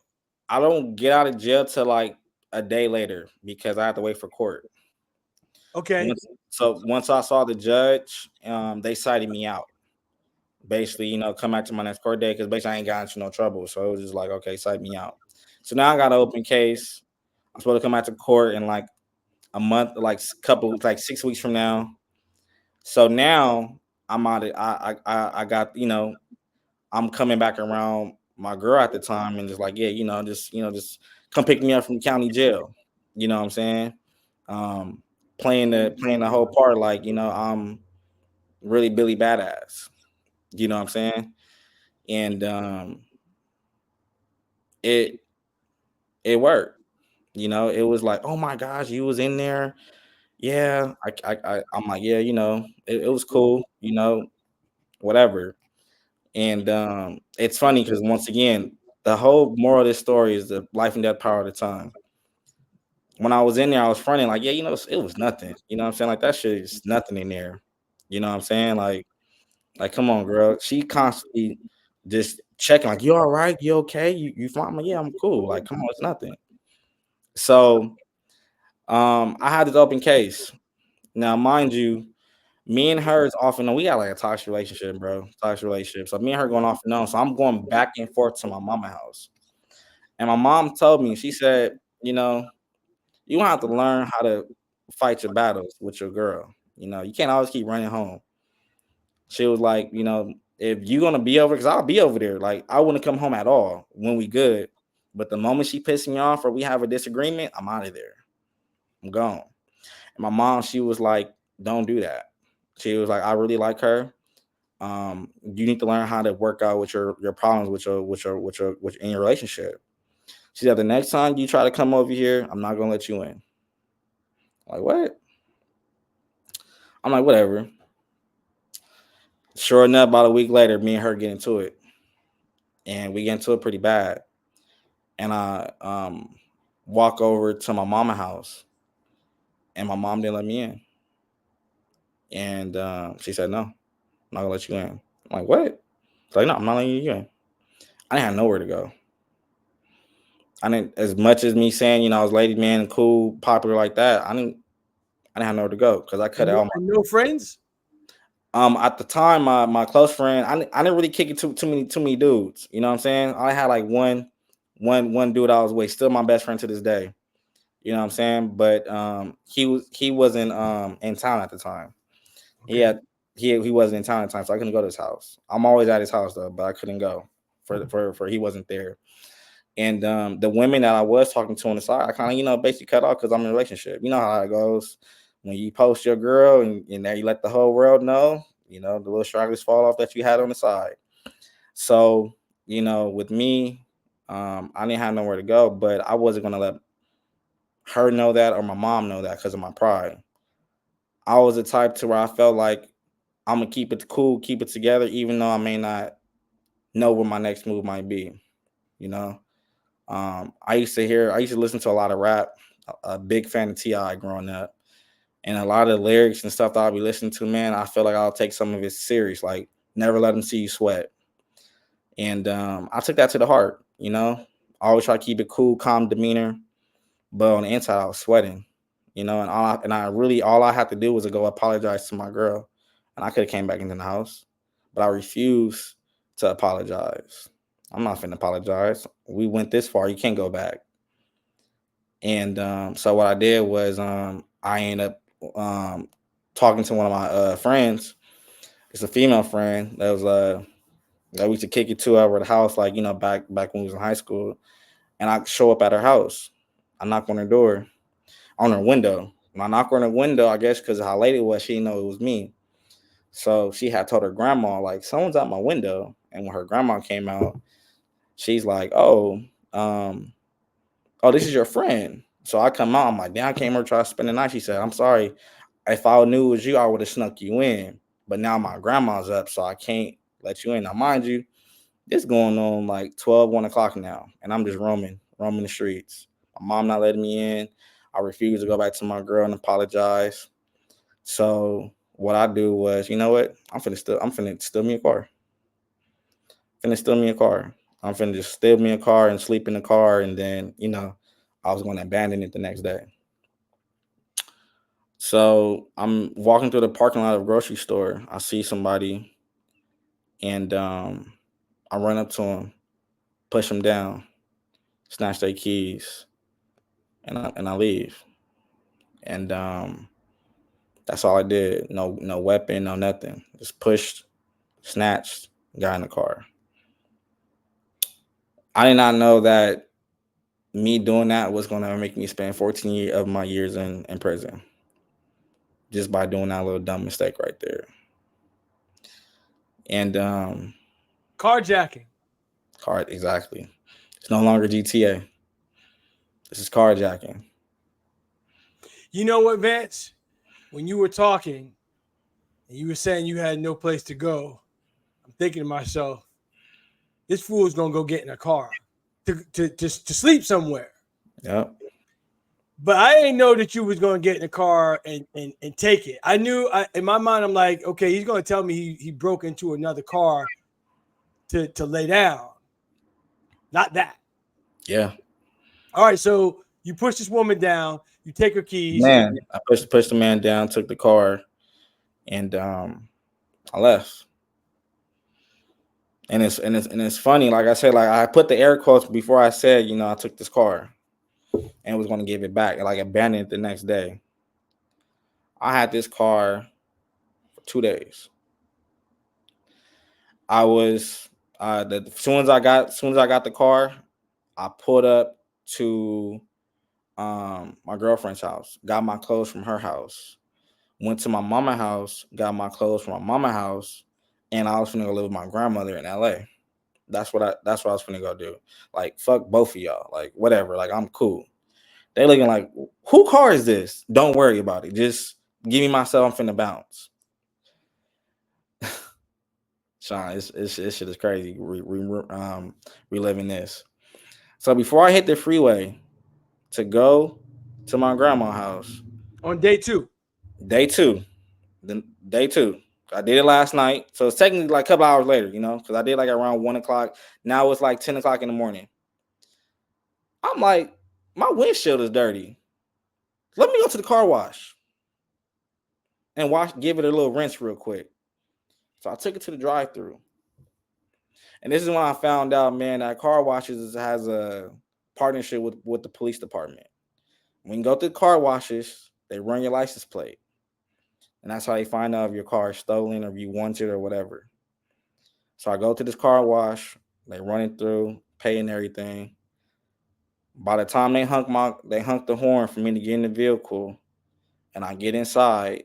S2: I don't get out of jail till like a day later because I have to wait for court.
S1: Okay,
S2: Once I saw the judge, they cited me out. Basically, come back to my next court day because basically I ain't got into no trouble. So it was just like, okay, cite me out. So now I got an open case. I'm supposed to come out to court in like a month, like like 6 weeks from now. So now I'm out. I got I'm coming back around my girl at the time and just like, yeah, just come pick me up from county jail. You know what I'm saying? Um, playing the whole part like, I'm really Billy Badass. You know what I'm saying? And it it worked. It was like, oh my gosh, you was in there. Yeah, I'm like, yeah, it was cool, whatever. And it's funny because once again, the whole moral of this story is the life and death power of the tongue. When I was in there, I was fronting like, yeah, it was nothing. You know what I'm saying? Like that shit is nothing in there. You know what I'm saying? Like, come on, girl. She constantly just checking, like, you all right? You okay? You fine? I'm like, yeah, I'm cool. Like, come on, it's nothing. So I had this open case. Now, mind you, me and her is off and on. We got like a toxic relationship, bro. Toxic relationship. So me and her going off and on. So I'm going back and forth to my mama house. And my mom told me, she said, You have to learn how to fight your battles with your girl. You know, you can't always keep running home. She was like, you know, if you're gonna be over, because I'll be over there. Like, I wouldn't come home at all when we good. But the moment she pisses me off or we have a disagreement, I'm out of there. I'm gone. And my mom, she was like, don't do that. She was like, I really like her. You need to learn how to work out with your problems with in your relationship. She said, the next time you try to come over here, I'm not gonna let you in. I'm like, what? I'm like, whatever. Sure enough, about a week later, me and her get into it, and we get into it pretty bad. And I walk over to my mama's house, and my mom didn't let me in. And she said, "No, I'm not gonna let you in." I'm like, "What?" She's like, "No, I'm not letting you in." I didn't have nowhere to go. I didn't, as much as me saying, you know, I was lady man and cool, popular like that. I didn't have nowhere to go because I cut out my.
S1: No friends.
S2: At the time, my close friend, I didn't really kick it too many dudes. You know what I'm saying? I had like one dude I was with, still my best friend to this day. You know what I'm saying? But he wasn't in town at the time.
S1: Okay.
S2: He had he wasn't in town at the time, so I couldn't go to his house. I'm always at his house though, but I couldn't go for he wasn't there. And the women that I was talking to on the side, I kind of, you know, basically cut off because I'm in a relationship. You know how it goes. When you post your girl and now you let the whole world know, you know, the little stragglers fall off that you had on the side. So, you know, with me, I didn't have nowhere to go, but I wasn't gonna let her know that or my mom know that because of my pride. I was the type to where I felt like I'm gonna keep it cool, keep it together, even though I may not know what my next move might be. You know, I used to listen to a lot of rap. A big fan of Ti growing up, and a lot of the lyrics and stuff that I'll be listening to, man, I feel like I'll take some of it serious, like never let them see you sweat. And I took that to the heart. You know, I always try to keep it cool, calm demeanor, but on the inside, I was sweating. You know, all I had to do was to go apologize to my girl, and I could have came back into the house, but I refused to apologize. I'm not finna apologize. We went this far. You can't go back. And so what I did was I ended up talking to one of my friends. It's a female friend that we used to kick it to over at the house, like, you know, back when we was in high school. And I show up at her house. I knock on her door, on her window. When I knock on her window, I guess because of how late it was, she didn't know it was me. So she had told her grandma, like, someone's out my window. And when her grandma came out, she's like, um, oh, this is your friend. So I come out, I'm like, damn, I came here to try to spend the night. She said, I'm sorry. If I knew it was you, I would have snuck you in. But now my grandma's up, so I can't let you in. Now, mind you, this going on like 12, 1 o'clock now. And I'm just roaming the streets. My mom not letting me in. I refuse to go back to my girl and apologize. So what I do was, you know what? I'm finna steal me a car. Finna steal me a car. I'm finna just steal me a car and sleep in the car, and then, you know, I was gonna abandon it the next day. So I'm walking through the parking lot of a grocery store. I see somebody, and I run up to him, push him down, snatch their keys, and I leave. And that's all I did. No weapon, no nothing. Just pushed, snatched, got in the car. I did not know that me doing that was going to make me spend 14 of my years in prison, just by doing that little dumb mistake right there. And
S1: Carjacking.
S2: car exactly. It's no longer GTA. This is carjacking.
S1: You know what, Vance? When you were talking and you were saying you had no place to go, I'm thinking to myself, this fool's gonna go get in a car to sleep somewhere.
S2: Yep.
S1: But I didn't know that you was gonna get in the car and take it. I knew in my mind, I'm like, okay, he's gonna tell me he broke into another car to lay down. Not that.
S2: Yeah.
S1: All right, so you push this woman down, you take her keys.
S2: Man, I pushed the man down, took the car, and I left. And it's funny, like I said, like I put the air quotes before I said, you know, I took this car. and was going to give it back, and like abandoned it the next day. I had this car for 2 days. I was as soon as I got the car, I pulled up to my girlfriend's house, got my clothes from her house, went to my mama's house, got my clothes from my mama's house, and I was gonna go live with my grandmother in LA. That's what I was gonna go do. Like, fuck both of y'all. Like, whatever. Like, I'm cool. They looking like, who car is this? Don't worry about it. Just give me myself. I'm finna bounce. Sean, this shit is crazy. Reliving this. So before I hit the freeway to go to my grandma's house
S1: On day 2.
S2: day 2, day 2. I did it last night, so it's technically like a couple hours later, because I did like around 1:00. Now it's like 10:00 in the morning. I'm like, my windshield is dirty. Let me go to the car wash and give it a little rinse real quick. So I took it to the drive-thru. And this is when I found out, man, that car washes has a partnership with the police department. When you go to the car washes, they run your license plate. And that's how they find out if your car is stolen or if you want it or whatever. So I go to this car wash, they run it through, pay and everything. By the time they hunk the horn for me to get in the vehicle, and I get inside,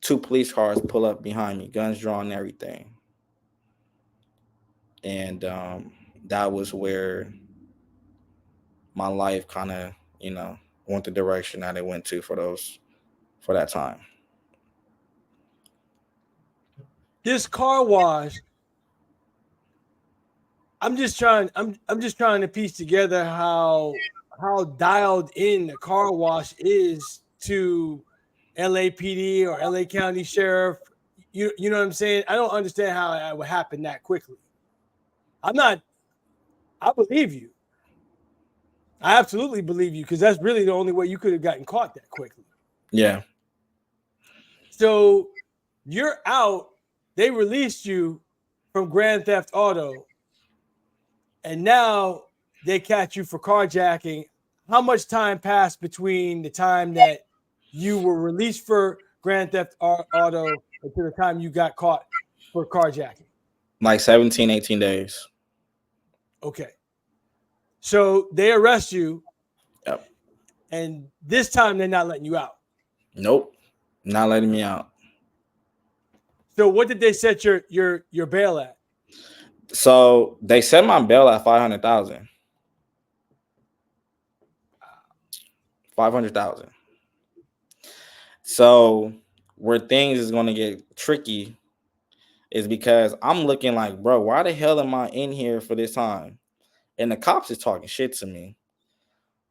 S2: 2 police cars pull up behind me, guns drawn and everything. And that was where my life kind of, went the direction that it went to for that time.
S1: This car wash, I'm just trying to piece together how dialed in the car wash is to LAPD or LA County Sheriff. You know what I'm saying? I don't understand how it would happen that quickly. I believe you. I absolutely believe you, because that's really the only way you could have gotten caught that quickly.
S2: Yeah.
S1: So you're out. They released you from Grand Theft Auto, and now they catch you for carjacking. How much time passed between the time that you were released for Grand Theft Auto until the time you got caught for carjacking?
S2: Like 17, 18 days.
S1: Okay. So they arrest you.
S2: Yep.
S1: And this time they're not letting you out.
S2: Nope. Not letting me out.
S1: So what did they set your bail at?
S2: So they set my bail at $500,000. 500,000. So where things is going to get tricky is because I'm looking like, bro, why the hell am I in here for this time? And the cops is talking shit to me.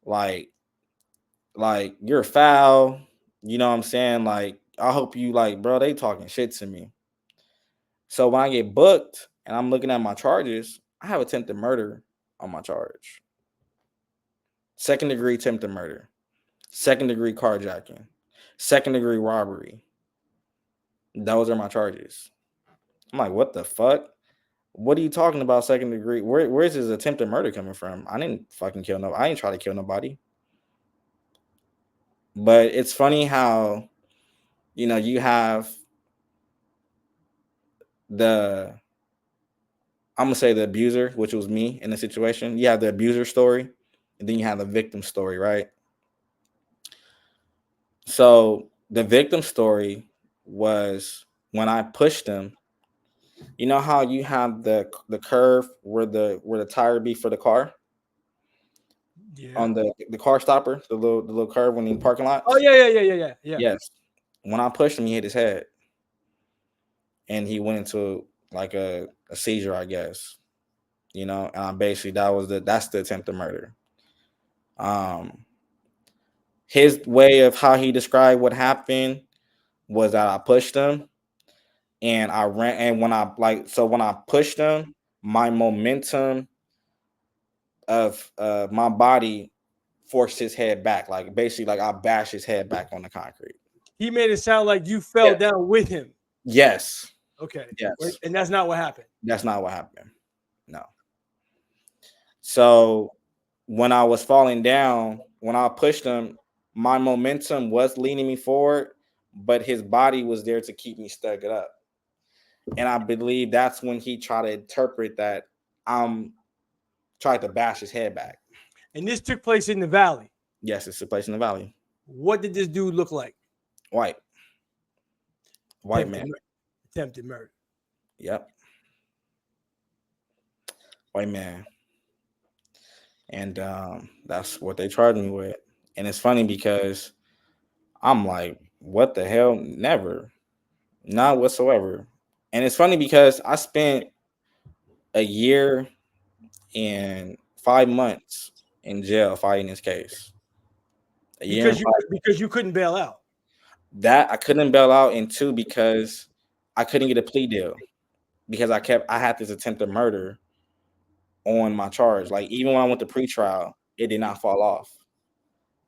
S2: Like you're foul. You know what I'm saying? Like, I hope you, like, bro, they talking shit to me. So when I get booked and I'm looking at my charges, I have attempted murder on my charge. 2nd-degree attempted murder. 2nd-degree carjacking. 2nd-degree robbery. Those are my charges. I'm like, what the fuck? What are you talking about 2nd-degree? Where's this attempted murder coming from? I didn't fucking kill nobody. I ain't try to kill nobody. But it's funny how, you have I'm going to say the abuser, which was me in the situation. You have the abuser story, and then you have the victim story, right? So the victim story was when I pushed him. You know how you have the curve where the tire be for the car?
S1: Yeah.
S2: On the car stopper, the little curve when in parking lots?
S1: Oh, yeah.
S2: Yes. When I pushed him, he hit his head. And he went into like a seizure, I guess. And basically that's the attempted murder. His way of how he described what happened was that I pushed him and I ran, and when I pushed him, my momentum of my body forced his head back. Like, basically, like, I bashed his head back on the concrete.
S1: He made it sound like you fell down with him.
S2: Yes.
S1: Okay.
S2: Yes.
S1: And that's not what happened.
S2: That's not what happened. No. So when I was falling down, when I pushed him, my momentum was leaning me forward, but his body was there to keep me stuck up. And I believe that's when he tried to interpret that I'm trying to bash his head back.
S1: And this took place in the valley.
S2: Yes, it's a place in the valley.
S1: What did this dude look like?
S2: White
S1: Attempted
S2: man.
S1: murder. Attempted murder.
S2: Yep. White man. And that's what they charged me with. And it's funny because I'm like, what the hell? Never. Not whatsoever. And it's funny because I spent a year and 5 months in jail fighting this case. A year and
S1: Because you couldn't bail out.
S2: that I couldn't bail out, and two, because I couldn't get a plea deal because I had this attempted murder on my charge. Like even when I went to pretrial, it did not fall off.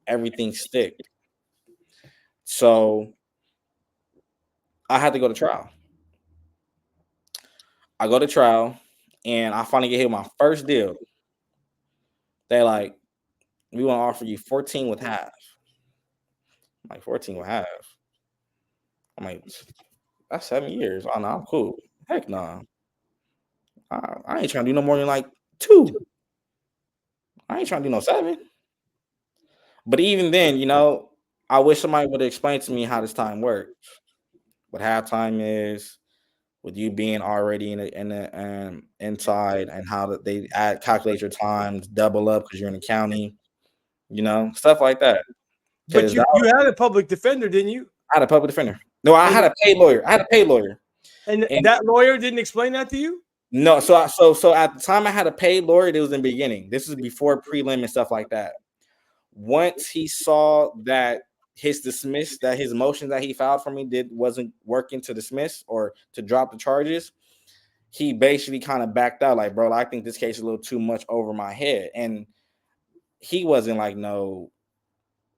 S2: Everything sticked. So I had to go to trial. I go to trial and I finally get hit with my first deal. They like, we want to offer you 14 with half. I'm like, 14 with half. I'm like, that's 7 years. Oh no, I'm cool. Heck no. Nah. I ain't trying to do no more than like 2. I ain't trying to do no 7. But even then, I wish somebody would have explained to me how this time works. What halftime is, with you being already in the inside, and how that they calculate your times, double up because you're in the county, stuff like that.
S1: But
S2: Because
S1: you had a public defender, didn't you?
S2: I had a public defender. No, I had a paid lawyer.
S1: And that lawyer didn't explain that to you?
S2: No, so at the time I had a paid lawyer, it was in the beginning. This is before prelim and stuff like that. Once he saw that his motion that he filed for me wasn't working to dismiss or to drop the charges, he basically kind of backed out. Like, bro, I think this case is a little too much over my head. And he wasn't like no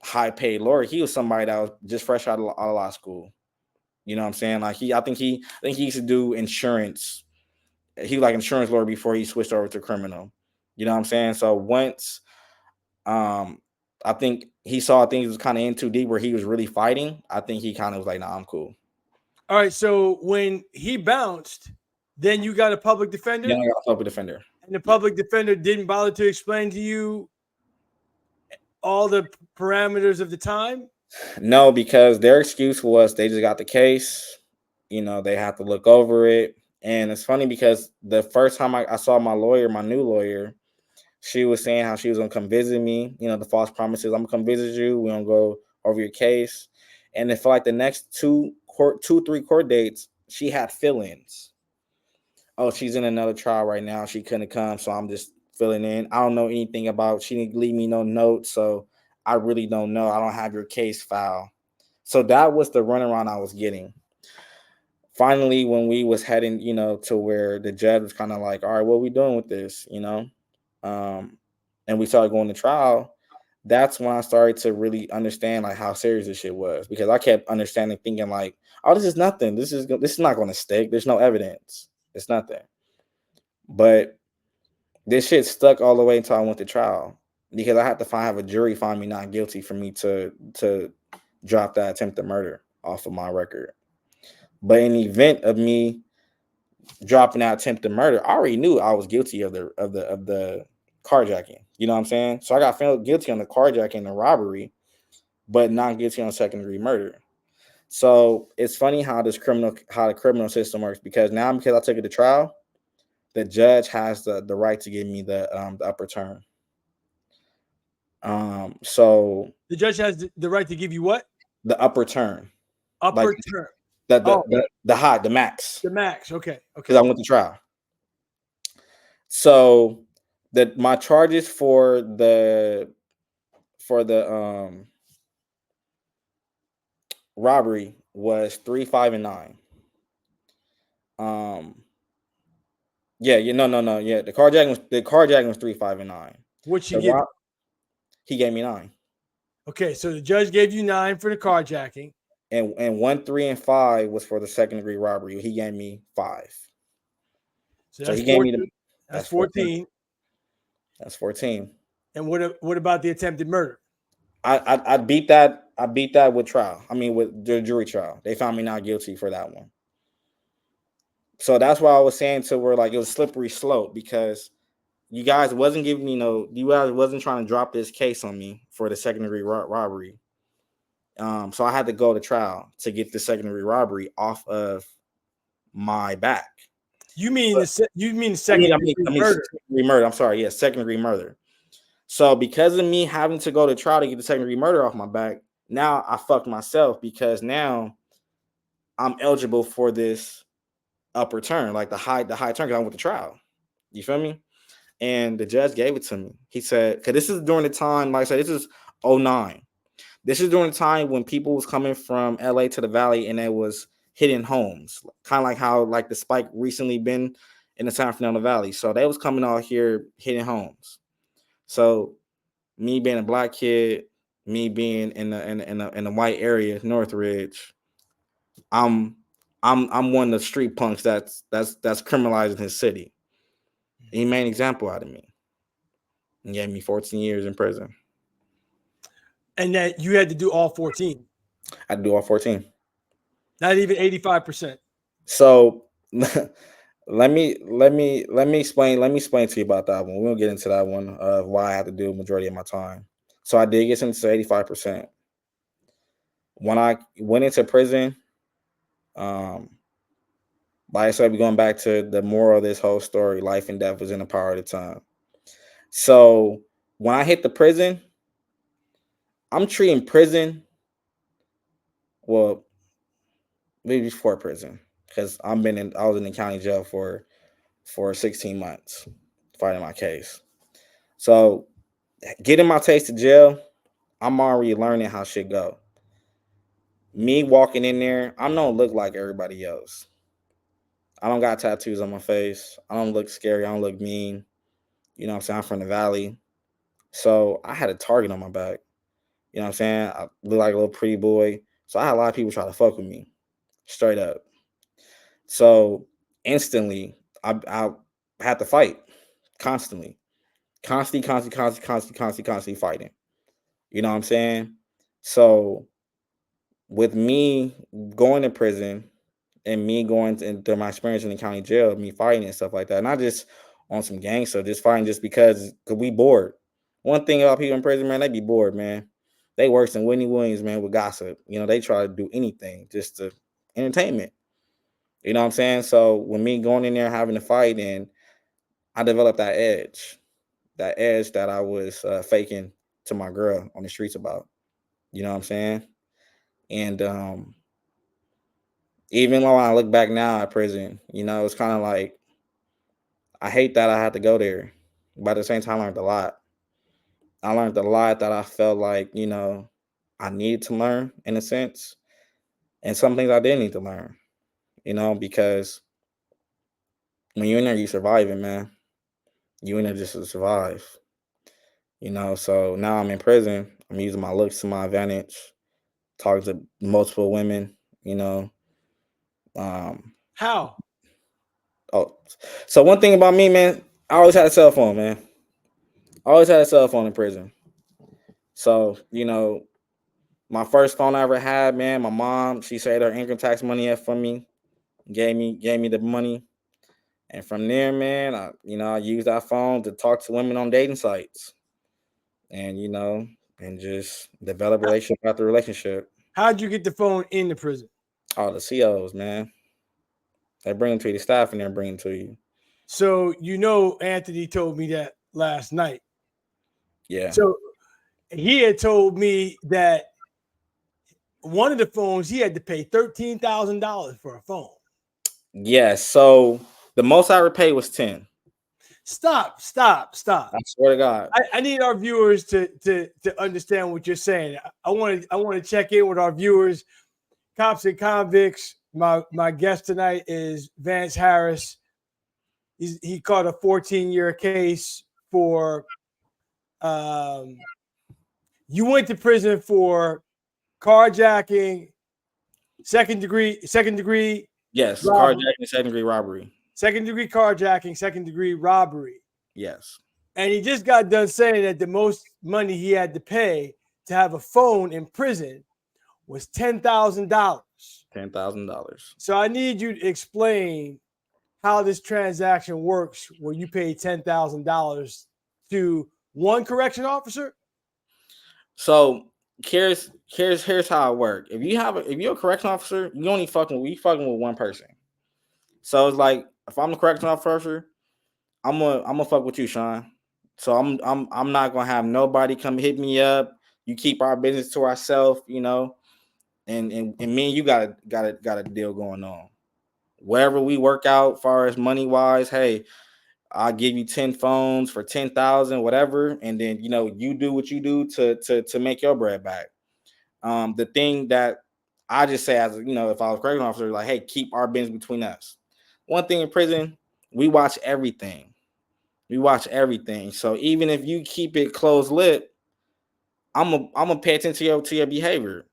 S2: high paid lawyer. He was somebody that was just fresh out of law school. You know what I'm saying? Like I think he used to do insurance. He was like insurance lawyer before he switched over to criminal. You know what I'm saying? So once I think he saw things was kind of in too deep where he was really fighting, I think he kind of was like, nah, I'm cool.
S1: All right. So when he bounced, then you got a public defender?
S2: Yeah, I got a public defender.
S1: And the public defender didn't bother to explain to you all the parameters of the time?
S2: No, because their excuse was they just got the case. They have to look over it. And it's funny because the first time I saw my new lawyer, she was saying how she was going to come visit me. The false promises, I'm going to come visit you. We're going to go over your case. And then for like the next 3 court dates, she had fill-ins. Oh, she's in another trial right now. She couldn't come, so I'm just filling in. I don't know anything about, she didn't leave me no notes, so I really don't know. I don't have your case file. So that was the runaround I was getting. Finally, when we was heading, to where the judge was kind of like, all right, what are we doing with this, and we started going to trial, that's when I started to really understand like how serious this shit was, because I kept understanding, thinking like, oh, this is nothing. This is not going to stick. There's no evidence. It's nothing. But this shit stuck all the way until I went to trial, because I had to have a jury find me not guilty for me to drop that attempted murder off of my record. But in the event of me dropping out attempted murder, I already knew I was guilty of the carjacking. You know what I'm saying? So I got found guilty on the carjacking and the robbery, but not guilty on second-degree murder. So it's funny how the criminal system works, because I took it to trial, the judge has the right to give me the upper term. So
S1: the judge has the right to give you what?
S2: The upper term.
S1: Upper term.
S2: The max.
S1: The max. Okay.
S2: Because I went to trial. So my charges for the robbery was 3, 5, and 9. Yeah, no. Yeah, the carjacking was 3, 5, and 9.
S1: What'd she give?
S2: He gave me 9.
S1: Okay, so the judge gave you 9 for the carjacking.
S2: And 1, 3, and 5 was for the second-degree robbery. He gave me 5.
S1: So he gave me that's 14.
S2: That's 14.
S1: And what about the attempted murder?
S2: I beat that. I beat that with trial. I mean, with the jury trial, they found me not guilty for that one. So that's why I was saying to where like it was slippery slope because you guys wasn't giving me you guys wasn't trying to drop this case on me for the second degree robbery. So I had to go to trial to get the second degree robbery off of my back.
S1: You mean
S2: But,
S1: the second degree murder?
S2: Second degree murder. I'm sorry, yeah, second degree murder. So because of me having to go to trial to get the second degree murder off my back, now I fucked myself because now I'm eligible for this upper term, like the high term, because I went to trial. You feel me? And the judge gave it to me. He said, because this is during the time, like I said, this is 09. This is during the time when people was coming from LA to the Valley and it was hitting homes, kind of like how like the spike recently been in the San Fernando Valley. So they was coming out here hitting homes. So me being a black kid, me being in the white area, Northridge, I'm one of the street punks that's criminalizing his city. He made an example out of me. And gave me 14 years in prison.
S1: And that you had to do all 14.
S2: I had to do all 14.
S1: Not even 85%.
S2: So let me explain to you about that one. We'll get into that one of why I have to do a majority of my time. So I did get sentenced to 85%. When I went into prison, like I said, we're going back to the moral of this whole story. Life and death was in the power of the tongue. So when I hit the prison, I'm treating prison, well, maybe before prison, because I was in the county jail for 16 months fighting my case. So getting my taste of jail, I'm already learning how shit go. Me walking in there, I don't look like everybody else. I don't got tattoos on my face. I don't look scary. I don't look mean. You know what I'm saying? I'm from the Valley. So I had a target on my back. You know what I'm saying? I look like a little pretty boy. So I had a lot of people try to fuck with me. Straight up. So instantly, I had to fight constantly. Constantly fighting. You know what I'm saying? So with me going to prison and me going through my experience in the county jail, me fighting and stuff like that, not just on some gang stuff, just fighting just because we bored. One thing about people in prison, man, they be bored, man. They worse than Whitney Williams, man, with gossip. You know, they try to do anything just to entertainment. You know what I'm saying? So when me going in there having to fight, and I developed that edge that I was faking to my girl on the streets about. You know what I'm saying? And even when I look back now at prison, you know, it's kind of like I hate that I had to go there, but at the same time, I learned a lot. I learned a lot that I felt like, you know, I needed to learn in a sense, and some things I didn't need to learn, you know, because when you're in there, you surviving, man. You in there just to survive, you know. So now I'm in prison. I'm using my looks to my advantage, talking to multiple women, you know.
S1: How?
S2: Oh, so one thing about me, man, I always had a cell phone, man. I always had a cell phone in prison. So, you know, my first phone I ever had, man, my mom, she saved her income tax money up for me, gave me the money. And from there, man, I used that phone to talk to women on dating sites. And, and just develop relationship after relationship.
S1: How'd you get the phone in the prison?
S2: All the COs, man. They bring them to you, the staff in there bring them to you.
S1: So Anthony told me that last night.
S2: Yeah.
S1: So he had told me that one of the phones he had to pay $13,000 for a phone.
S2: Yeah. So the most I ever paid was 10.
S1: Stop.
S2: I swear to God.
S1: I need our viewers to understand what you're saying. I want to check in with our viewers. Cops and Convicts. My guest tonight is Vance Harris. He caught a 14-year case for you went to prison for carjacking, second degree
S2: Yes,
S1: robbery,
S2: carjacking, second degree robbery.
S1: second degree carjacking, second degree robbery.
S2: Yes.
S1: And he just got done saying that the most money he had to pay to have a phone in prison was $10,000.
S2: $10,000.
S1: So I need you to explain how this transaction works where you pay $10,000 to one correction officer.
S2: So here's how it works. If you're a correction officer, you fucking with one person. So it's like if I'm the correction officer, I'm gonna fuck with you, Sean. So I'm not gonna have nobody come hit me up. You keep our business to ourselves, and me and you got a deal going on. Wherever we work out, far as money wise, hey, I'll give you 10 phones for 10,000, whatever, and then you do what you do to make your bread back. The thing that I just say as if I was a correction officer, like, hey, keep our business between us. One thing in prison, we watch everything. We watch everything. So even if you keep it closed lip, I'm gonna pay attention to your behavior.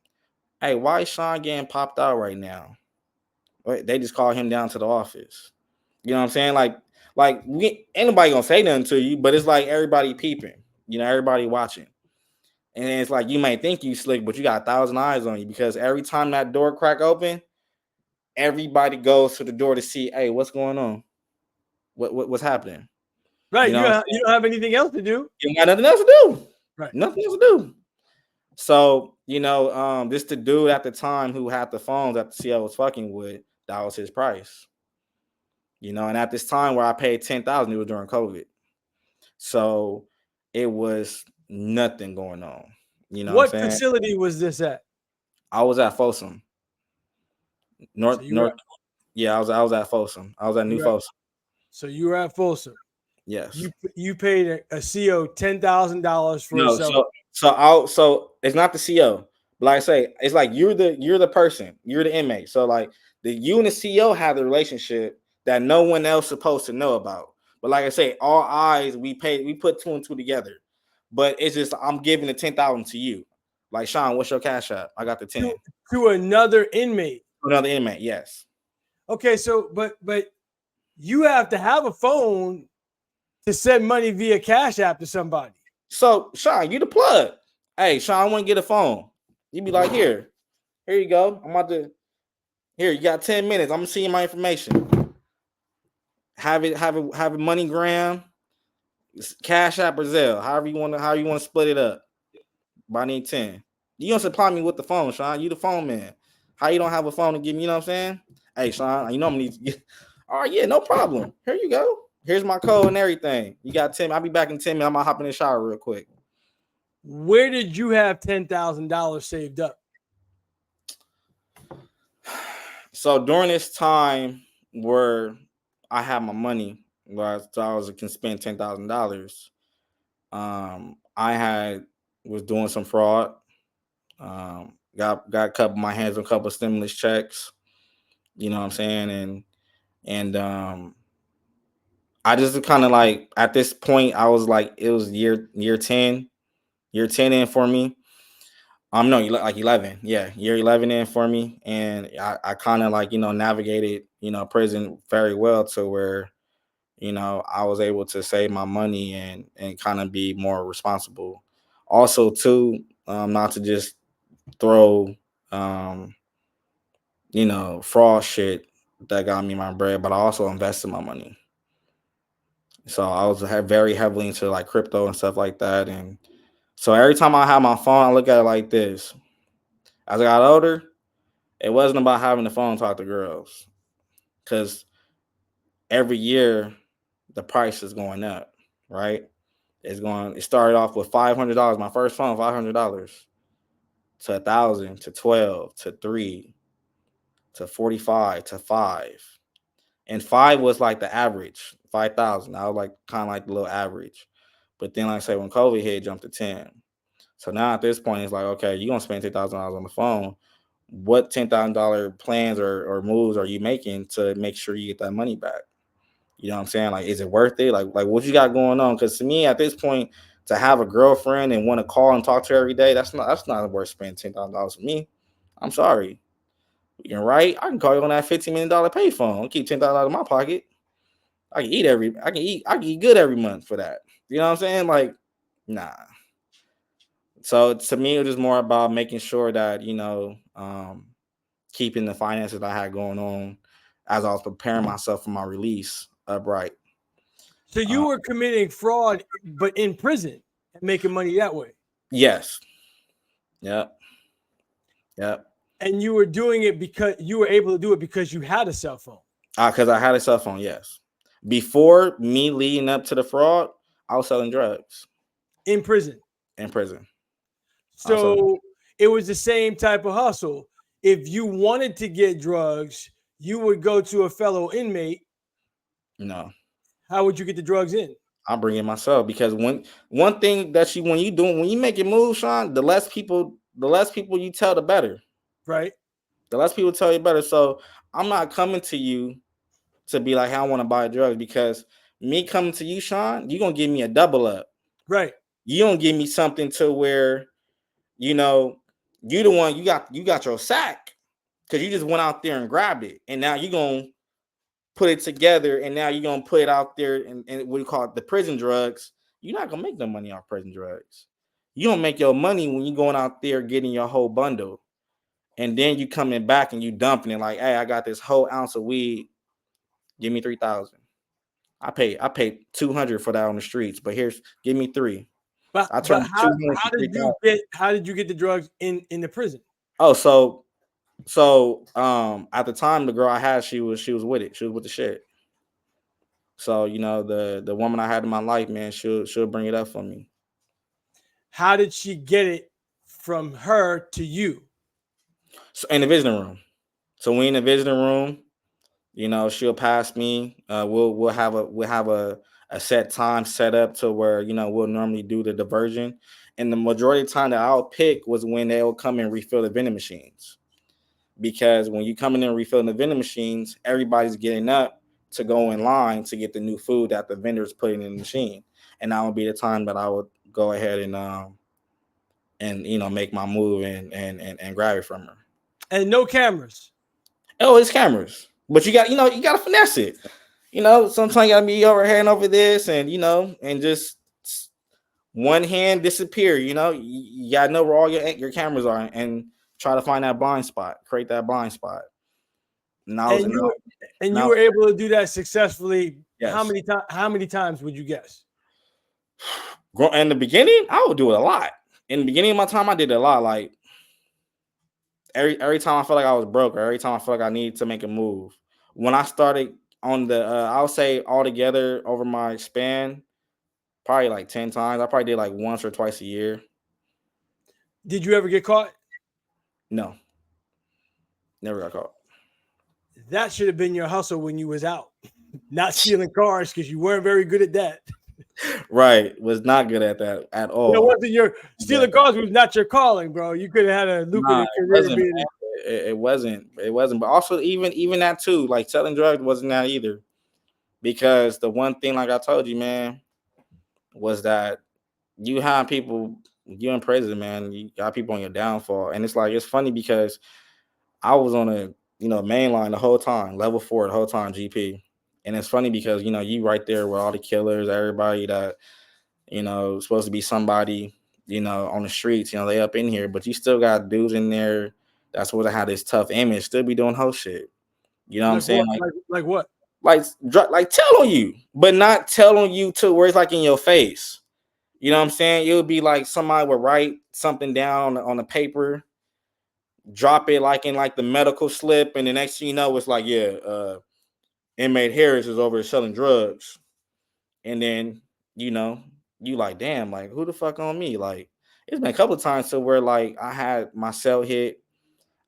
S2: Hey, why is Sean getting popped out right now? They just called him down to the office. You know what I'm saying? Like anybody gonna say nothing to you, but it's like everybody peeping. Everybody watching. And then it's like you might think you slick, but you got 1,000 eyes on you because every time that door crack open, everybody goes to the door to see, hey, what's going on? What's happening?
S1: Right.
S2: You know,
S1: You don't have anything else to do.
S2: you got nothing else to do.
S1: Right.
S2: Nothing else to do. So, this the dude at the time who had the phones that the CO was fucking with, that was his price. And at this time where I paid 10,000, it was during COVID. So it was nothing going on. You know what I'm
S1: What
S2: saying?
S1: facility was this at?
S2: I was at Folsom.
S1: So you
S2: North.
S1: were
S2: Yeah, I was at Folsom. I was at New
S1: you were
S2: Folsom.
S1: so you were at Folsom.
S2: Yes.
S1: You paid a CO $10,000 for a
S2: No,
S1: cell.
S2: so it's not the CO. But like I say, it's like you're the person, you're the inmate. So like you and the CO have the relationship that no one else supposed to know about. But like I say, all eyes we put two and two together. But it's just I'm giving the 10,000 to you. Like, Sean, what's your cash app? I got the 10.
S1: To another inmate.
S2: Another inmate, yes.
S1: Okay, so but you have to have a phone to send money via Cash App to somebody.
S2: So, Sean, you the plug. Hey, Sean, I want to get a phone. You be like, here you go. I'm about to. Here, you got 10 minutes. I'm gonna see you my information. Have it MoneyGram, Cash App, or Zelle. However you want to split it up. But I need 10. You don't supply me with the phone, Sean. You the phone man. How you don't have a phone to give me? You know what I'm saying? Hey, Sean, I'm gonna need to get. All right, yeah, no problem. Here you go. Here's my code and everything. You got 10. I'll be back in 10 minutes. I'm gonna hop in the shower real quick.
S1: Where did you have $10,000 saved up?
S2: So during this time where I had my money, where I can spend $10,000, I was doing some fraud. Got my hands on a couple of stimulus checks. You know what I'm saying? And I just kind of like at this point I was like it was year 10 in for me. No, like 11. Yeah, year 11 in for me. And I kind of like, navigated, prison very well to where, I was able to save my money and kind of be more responsible. Also, too, not to just throw, fraud shit that got me my bread, but I also invested my money. So I was very heavily into like crypto and stuff like that. And so every time I have my phone, I look at it like this. As I got older, it wasn't about having the phone talk to girls, because every year the price is going up, right? It started off with $500. My first phone, $500, to 1,000, to 12, to 3, to 45, to 5. And 5 was like the average, 5,000. I was like kind of like the little average. But then, like I say, when COVID hit, it jumped to 10. So now at this point, it's like, okay, you're gonna spend $10,000 on the phone. What $10,000 plans or moves are you making to make sure you get that money back? You know what I'm saying? Like, is it worth it? Like what you got going on? Because to me, at this point, to have a girlfriend and want to call and talk to her every day, that's not worth spending $10,000 for me. I'm sorry. You're right. I can call you on that $15 million payphone. I'll keep $10,000 in my pocket. I can eat good every month for that. You know what I'm saying? Like, nah. So to me, it was just more about making sure that, keeping the finances I had going on as I was preparing myself for my release upright.
S1: So you were committing fraud, but in prison and making money that way.
S2: Yes. Yep. Yep.
S1: And you were doing it because you were able to do it because you had a cell phone
S2: Because I had a cell phone, yes. Before me leading up to the fraud, I was selling drugs
S1: in prison.
S2: in prison. I was selling,
S1: So it was the same type of hustle. If you wanted to get drugs, you would go to a fellow inmate.
S2: no,
S1: How would you get the drugs in?
S2: I'll bring it myself because one thing that when you make it move, Sean, the less people you tell, the better.
S1: Right.
S2: The less people tell you better. So I'm not coming to you to be like, hey, I want to buy drugs, because me coming to you, Sean, you're gonna give me a double up.
S1: Right.
S2: You don't give me something to where, you the one you got your sack because you just went out there and grabbed it, and now you're gonna put it together, and now you're gonna put it out there and what do you call it, the prison drugs. You're not gonna make no money off prison drugs. You don't make your money when you're going out there getting your whole bundle, and then you coming back and you dumping it like, hey, I got this whole ounce of weed. Give me 3,000. I paid 200 for that on the streets, but give me 3.
S1: But
S2: I turned
S1: how
S2: 200 to 3,000.
S1: how did you get the drugs in the prison?
S2: Oh, at the time the girl I had, she was with it. She was with the shit. So, the woman I had in my life, man, she'll bring it up for me.
S1: How did she get it from her to you?
S2: So in the visiting room. So we in the visiting room, she'll pass me. We'll have a set time set up to where, we'll normally do the diversion. And the majority of the time that I'll pick was when they'll come and refill the vending machines. Because when you come in and refilling the vending machines, everybody's getting up to go in line to get the new food that the vendor's putting in the machine. And that would be the time that I would go ahead and make my move and grab it from her.
S1: And no cameras.
S2: Oh, it's cameras. But you gotta finesse it. Sometimes you gotta be overhand over this and and just one hand disappear. You gotta know where all your cameras are and try to find that blind spot, create that blind spot.
S1: And you were able to do that successfully.
S2: Yes.
S1: How many times would you guess?
S2: In the beginning, I would do it a lot. In the beginning of my time, I did it a lot. Like every time I felt like I was broke, or every time I felt like I needed to make a move. When I started on the, I would say altogether over my span, probably like 10 times. I probably did like once or twice a year.
S1: Did you ever get caught?
S2: No, never got caught.
S1: That should have been your hustle when you was out, not stealing cars, because you weren't very good at that.
S2: Right, was not good at that at all.
S1: It wasn't your stealing cars was not your calling, bro. You could have had a lucrative career.
S2: It wasn't. But also, even that too, like selling drugs wasn't that either. Because the one thing, like I told you, man, was that you have people, you in prison, man, you got people on your downfall. And it's like, it's funny because I was on a, main line the whole time, level 4 the whole time, GP. And it's funny because, you right there with all the killers, everybody that, supposed to be somebody, on the streets, they up in here, but you still got dudes in there that's supposed to have this tough image, still be doing whole shit. You know what I'm saying?
S1: Like what?
S2: Like telling you, but not telling you to where it's like in your face. You know what I'm saying? It would be like somebody would write something down on the paper, drop it like in like the medical slip, and the next thing you know, it's like, yeah, inmate Harris is over selling drugs. And then, you like, damn, like who the fuck on me? Like, it's been a couple of times to where like I had my cell hit,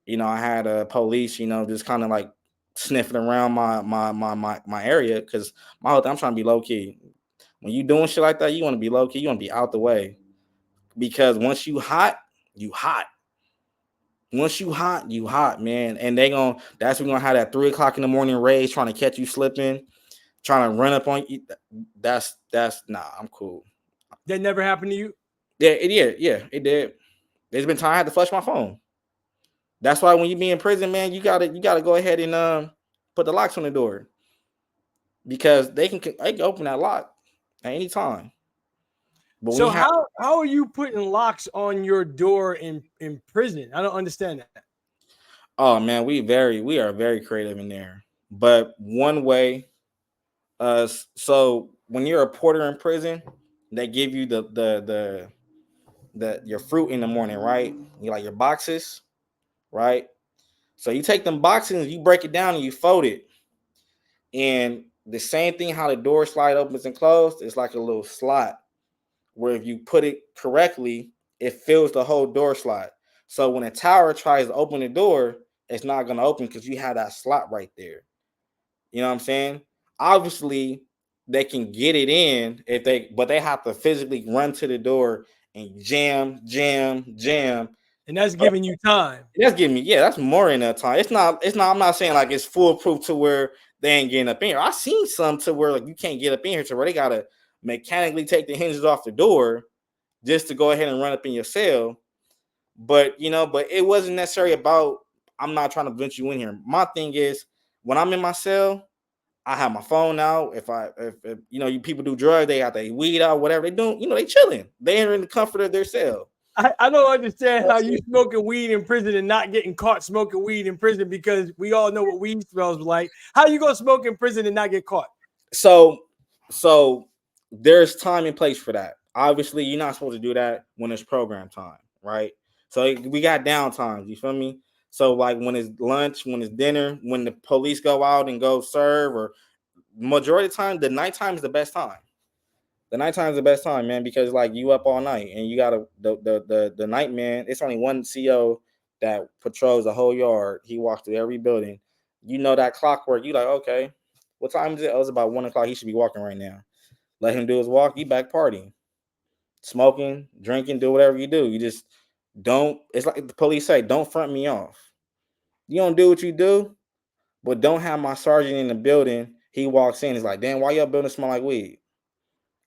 S2: I had a police, just kind of like sniffing around my area, because my whole thing, I'm trying to be low key. When you doing shit like that, you want to be low key, you want to be out the way, because once you hot, you hot. Once you hot, you hot, man. And that's when we're gonna have that 3:00 in the morning raid trying to catch you slipping, trying to run up on you. That's nah, I'm cool.
S1: That never happened to you?
S2: Yeah, it did. There's been time I had to flush my phone. That's why when you be in prison, man, you gotta go ahead and put the locks on the door, because they can open that lock at any time. But when
S1: So
S2: you have,
S1: how are you putting locks on your door in prison? I don't understand that.
S2: oh man, we are very creative in there. But one way, so when you're a porter in prison, they give you the your fruit in the morning, right? You like your boxes, right? So you take them boxes and you break it down and you fold it. And the same thing how the door slide opens and closed, it's like a little slot where if you put it correctly, it fills the whole door slot. So when a tower tries to open the door, it's not gonna open because you have that slot right there. You know what I'm saying? Obviously, they can get it in if they, but they have to physically run to the door and jam, jam, jam.
S1: And that's giving you time.
S2: That's giving me, yeah, that's more than enough time. It's not, I'm not saying like it's foolproof to where they ain't getting up in here. I've seen some to where like you can't get up in here to where they gotta mechanically take the hinges off the door just to go ahead and run up in your cell. But but it wasn't necessarily about I'm not trying to vent you in here. My thing is when I'm in my cell, I have my phone out. If you people do drugs, they got their weed out, whatever they do, they chilling. They are in the comfort of their cell.
S1: I don't understand how you smoking weed in prison and not getting caught smoking weed in prison because we all know what weed smells like. How you gonna smoke in prison and not get caught?
S2: So so there's time and place for that. Obviously, you're not supposed to do that when it's program time, right? So we got down times, you feel me? So like when it's lunch, when it's dinner, when the police go out and go serve, or majority of the time, the nighttime is the best time. The nighttime is the best time, man, because like you up all night and you gotta the night man. It's only one CO that patrols the whole yard. He walks through every building. You know that clockwork. You like, okay, what time is it? Oh, it's about 1 o'clock. He should be walking right now. Let him do his walk. You back partying, smoking, drinking, do whatever you do. You just don't. It's like the police say, don't front me off. You don't do what you do, but don't have my sergeant in the building. He walks in. He's like, damn, why your building smell like weed?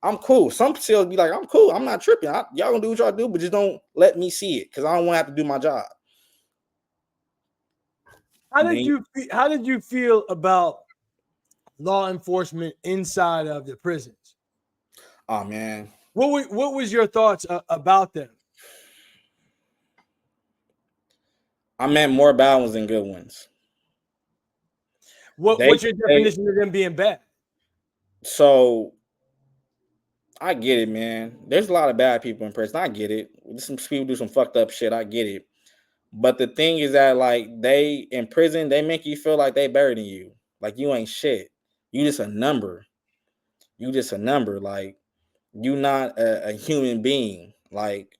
S2: I'm cool. Some cells be like, I'm cool. I'm not tripping. Y'all gonna do what y'all do, but just don't let me see it because I don't want to have to do my job. Then,
S1: How did you feel about law enforcement inside of the prisons?
S2: oh man,
S1: What was your thoughts about them?
S2: I meant more bad ones than good ones. They
S1: What's your
S2: they
S1: definition of them being bad?
S2: so I get it, man. There's a lot of bad people in prison. I get it. Some people do some fucked up shit. I get it. But the thing is that like they in prison, they make you feel like they better than you. Like you ain't shit. You just a number. You just a number. Like you not a human being. Like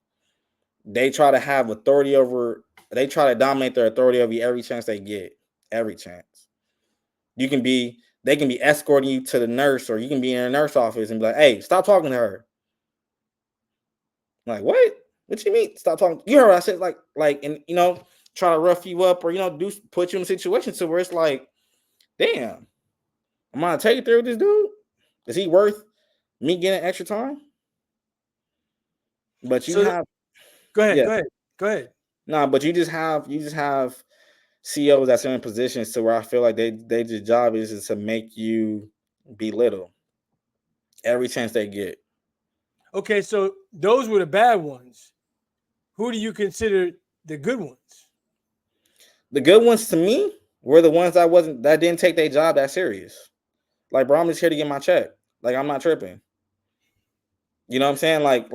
S2: they try to have authority over. They try to dominate their authority over you every chance they get. Every chance. You can be. They can be escorting you to the nurse, or you can be in a nurse office and be like, "Hey, stop talking to her." I'm like, what? What you mean? Stop talking. You heard what I said? And try to rough you up, or do put you in a situation to where it's like, damn, I'm gonna take it there with this dude. Is he worth me getting extra time? But you
S1: So
S2: have,
S1: go ahead,
S2: yeah,
S1: go ahead, go ahead.
S2: nah. But you just have CEOs that's in positions to where I feel like they just job is to make you belittle every chance they get.
S1: Okay, so those were the bad ones. Who do you consider the good ones?
S2: The good ones to me were the ones that didn't take their job that serious. Like, bro, I'm just here to get my check. Like, I'm not tripping. You know what I'm saying? Like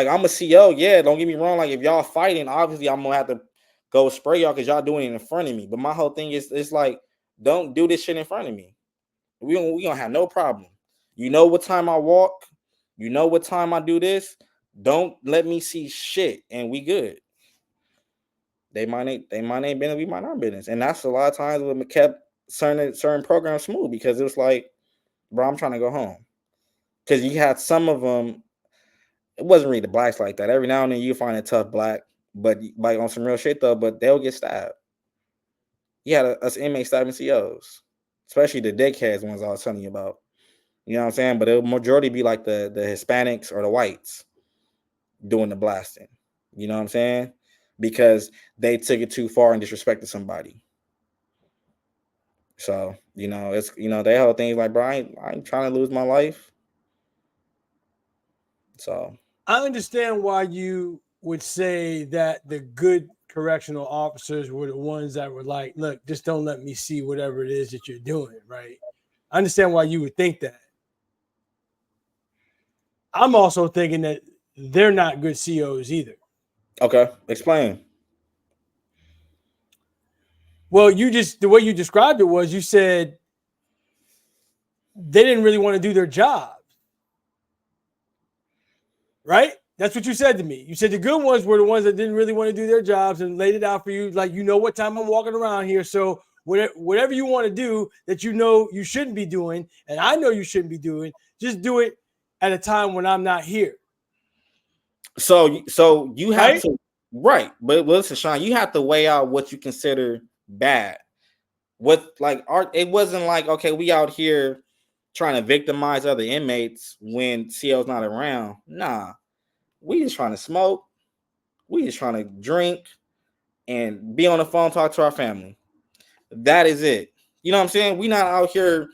S2: I'm a CO. Yeah, don't get me wrong. Like if y'all fighting, obviously I'm gonna have to go spray y'all because y'all doing it in front of me. But my whole thing is it's like, don't do this shit in front of me. We gonna have no problem. You know what time I walk, you know what time I do this. Don't let me see shit and we good. They might ain't business, we might not business. And that's a lot of times when kept certain programs smooth because it was like, bro, I'm trying to go home. Because you had some of them, it wasn't really the blacks like that. Every now and then you find a tough black, but like on some real shit though, but they'll get stabbed. You had us inmates stabbing COs, especially the dickheads ones I was telling you about. You know what I'm saying? But the majority be like the Hispanics or the whites doing the blasting. You know what I'm saying? Because they took it too far and disrespected somebody. So, it's they whole thing like, bro, I ain't trying to lose my life. So
S1: I understand why you would say that the good correctional officers were the ones that were like, look, just don't let me see whatever it is that you're doing, right? I understand why you would think that. I'm also thinking that they're not good COs either.
S2: okay, explain.
S1: Well, the way you described it was you said they didn't really want to do their job, right? That's what you said to me. You said the good ones were the ones that didn't really want to do their jobs and laid it out for you. Like, you know what time I'm walking around here. So whatever you want to do that you know you shouldn't be doing, and I know you shouldn't be doing, just do it at a time when I'm not here.
S2: So you have
S1: Right?
S2: to right, but listen, Sean, you have to weigh out what you consider bad. What like art? It wasn't like okay, we out here trying to victimize other inmates when CL's not around. Nah, we just trying to smoke. We just trying to drink and be on the phone, talk to our family. That is it. You know what I'm saying? We not out here.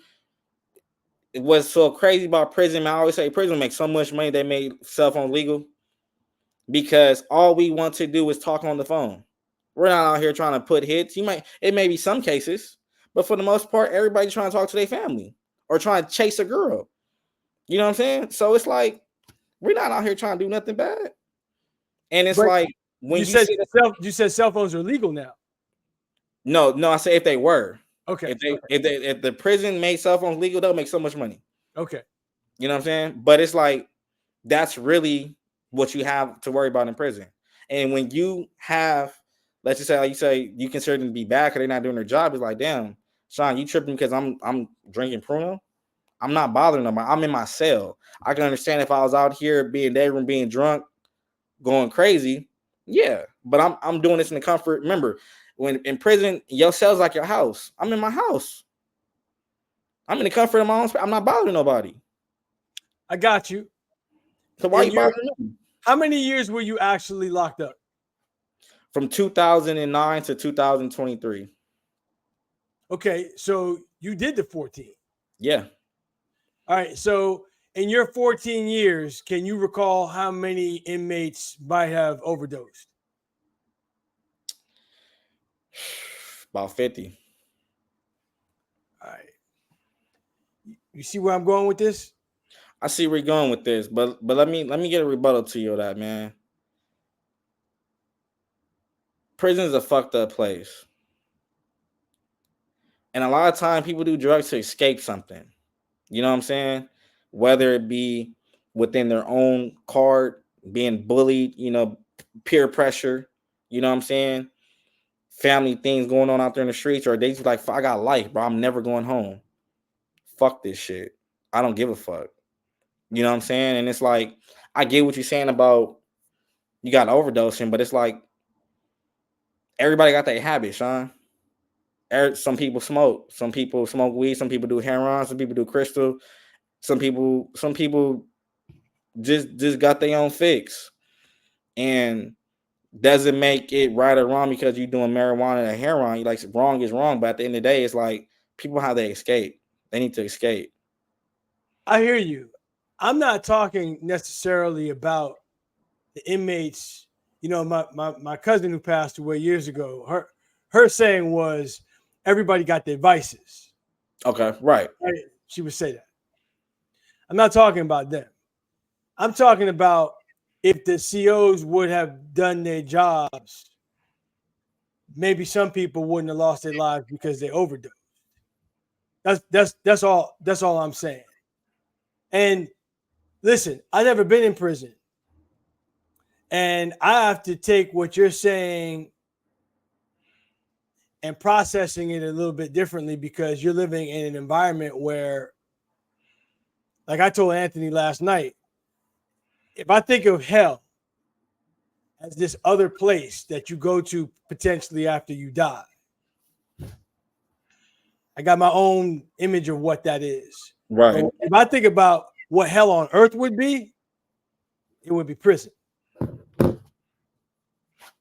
S2: What's so crazy about prison? I always say prison makes so much money they made cell phone legal because all we want to do is talk on the phone. We're not out here trying to put hits. It may be some cases, but for the most part, everybody's trying to talk to their family or trying to chase a girl. You know what I'm saying? So it's like we're not out here trying to do nothing bad. And it's
S1: But
S2: like when
S1: you said cell phones are legal now.
S2: no, I say if they were.
S1: Okay.
S2: If the prison made cell phones legal, they'll make so much money.
S1: Okay.
S2: You know what I'm saying? But it's like that's really what you have to worry about in prison. And when you have, let's just say, like you say, you consider them to be bad because they're not doing their job, it's like, damn, Sean, you tripping because I'm drinking Pruno? I'm not bothering them. I'm in my cell. I can understand if I was out here being day room, being drunk, going crazy. Yeah, but I'm doing this in the comfort. Remember, when in prison, your cell's like your house. I'm in my house. I'm in the comfort of my own space. I'm not bothering nobody.
S1: I got you.
S2: So why are you bothering me?
S1: How many years were you actually locked up?
S2: From 2009 to 2023.
S1: Okay, so you did the 14.
S2: Yeah.
S1: All right, so in your 14 years, can you recall how many inmates might have overdosed?
S2: About 50.
S1: All right. You see where I'm going with this?
S2: I see where you're going with this, but let me get a rebuttal to you of that, man. Prison is a fucked up place. And a lot of time people do drugs to escape something. You know what I'm saying? Whether it be within their own card, being bullied, peer pressure, you know what I'm saying? Family things going on out there in the streets, or they just like, I got life, bro. I'm never going home. Fuck this shit. I don't give a fuck. You know what I'm saying? And it's like, I get what you're saying about you got overdosing, but it's like everybody got their habit, Sean. Some people smoke weed, some people do heroin, some people do crystal, some people just got their own fix. And doesn't make it right or wrong because you're doing marijuana and heroin. You like wrong is wrong, but at the end of the day, it's like people how they escape. They need to escape.
S1: I hear you. I'm not talking necessarily about the inmates. You know, my cousin who passed away years ago, her saying was everybody got their vices.
S2: Okay, right.
S1: She would say that. I'm not talking about them. I'm talking about if the COs would have done their jobs, maybe some people wouldn't have lost their lives because they overdosed. That's all I'm saying. And listen, I've never been in prison. And I have to take what you're saying and processing it a little bit differently because you're living in an environment where, like I told Anthony last night, if I think of hell as this other place that you go to potentially after you die, I got my own image of what that is.
S2: Right.
S1: But if I think about what hell on earth would be, it would be prison.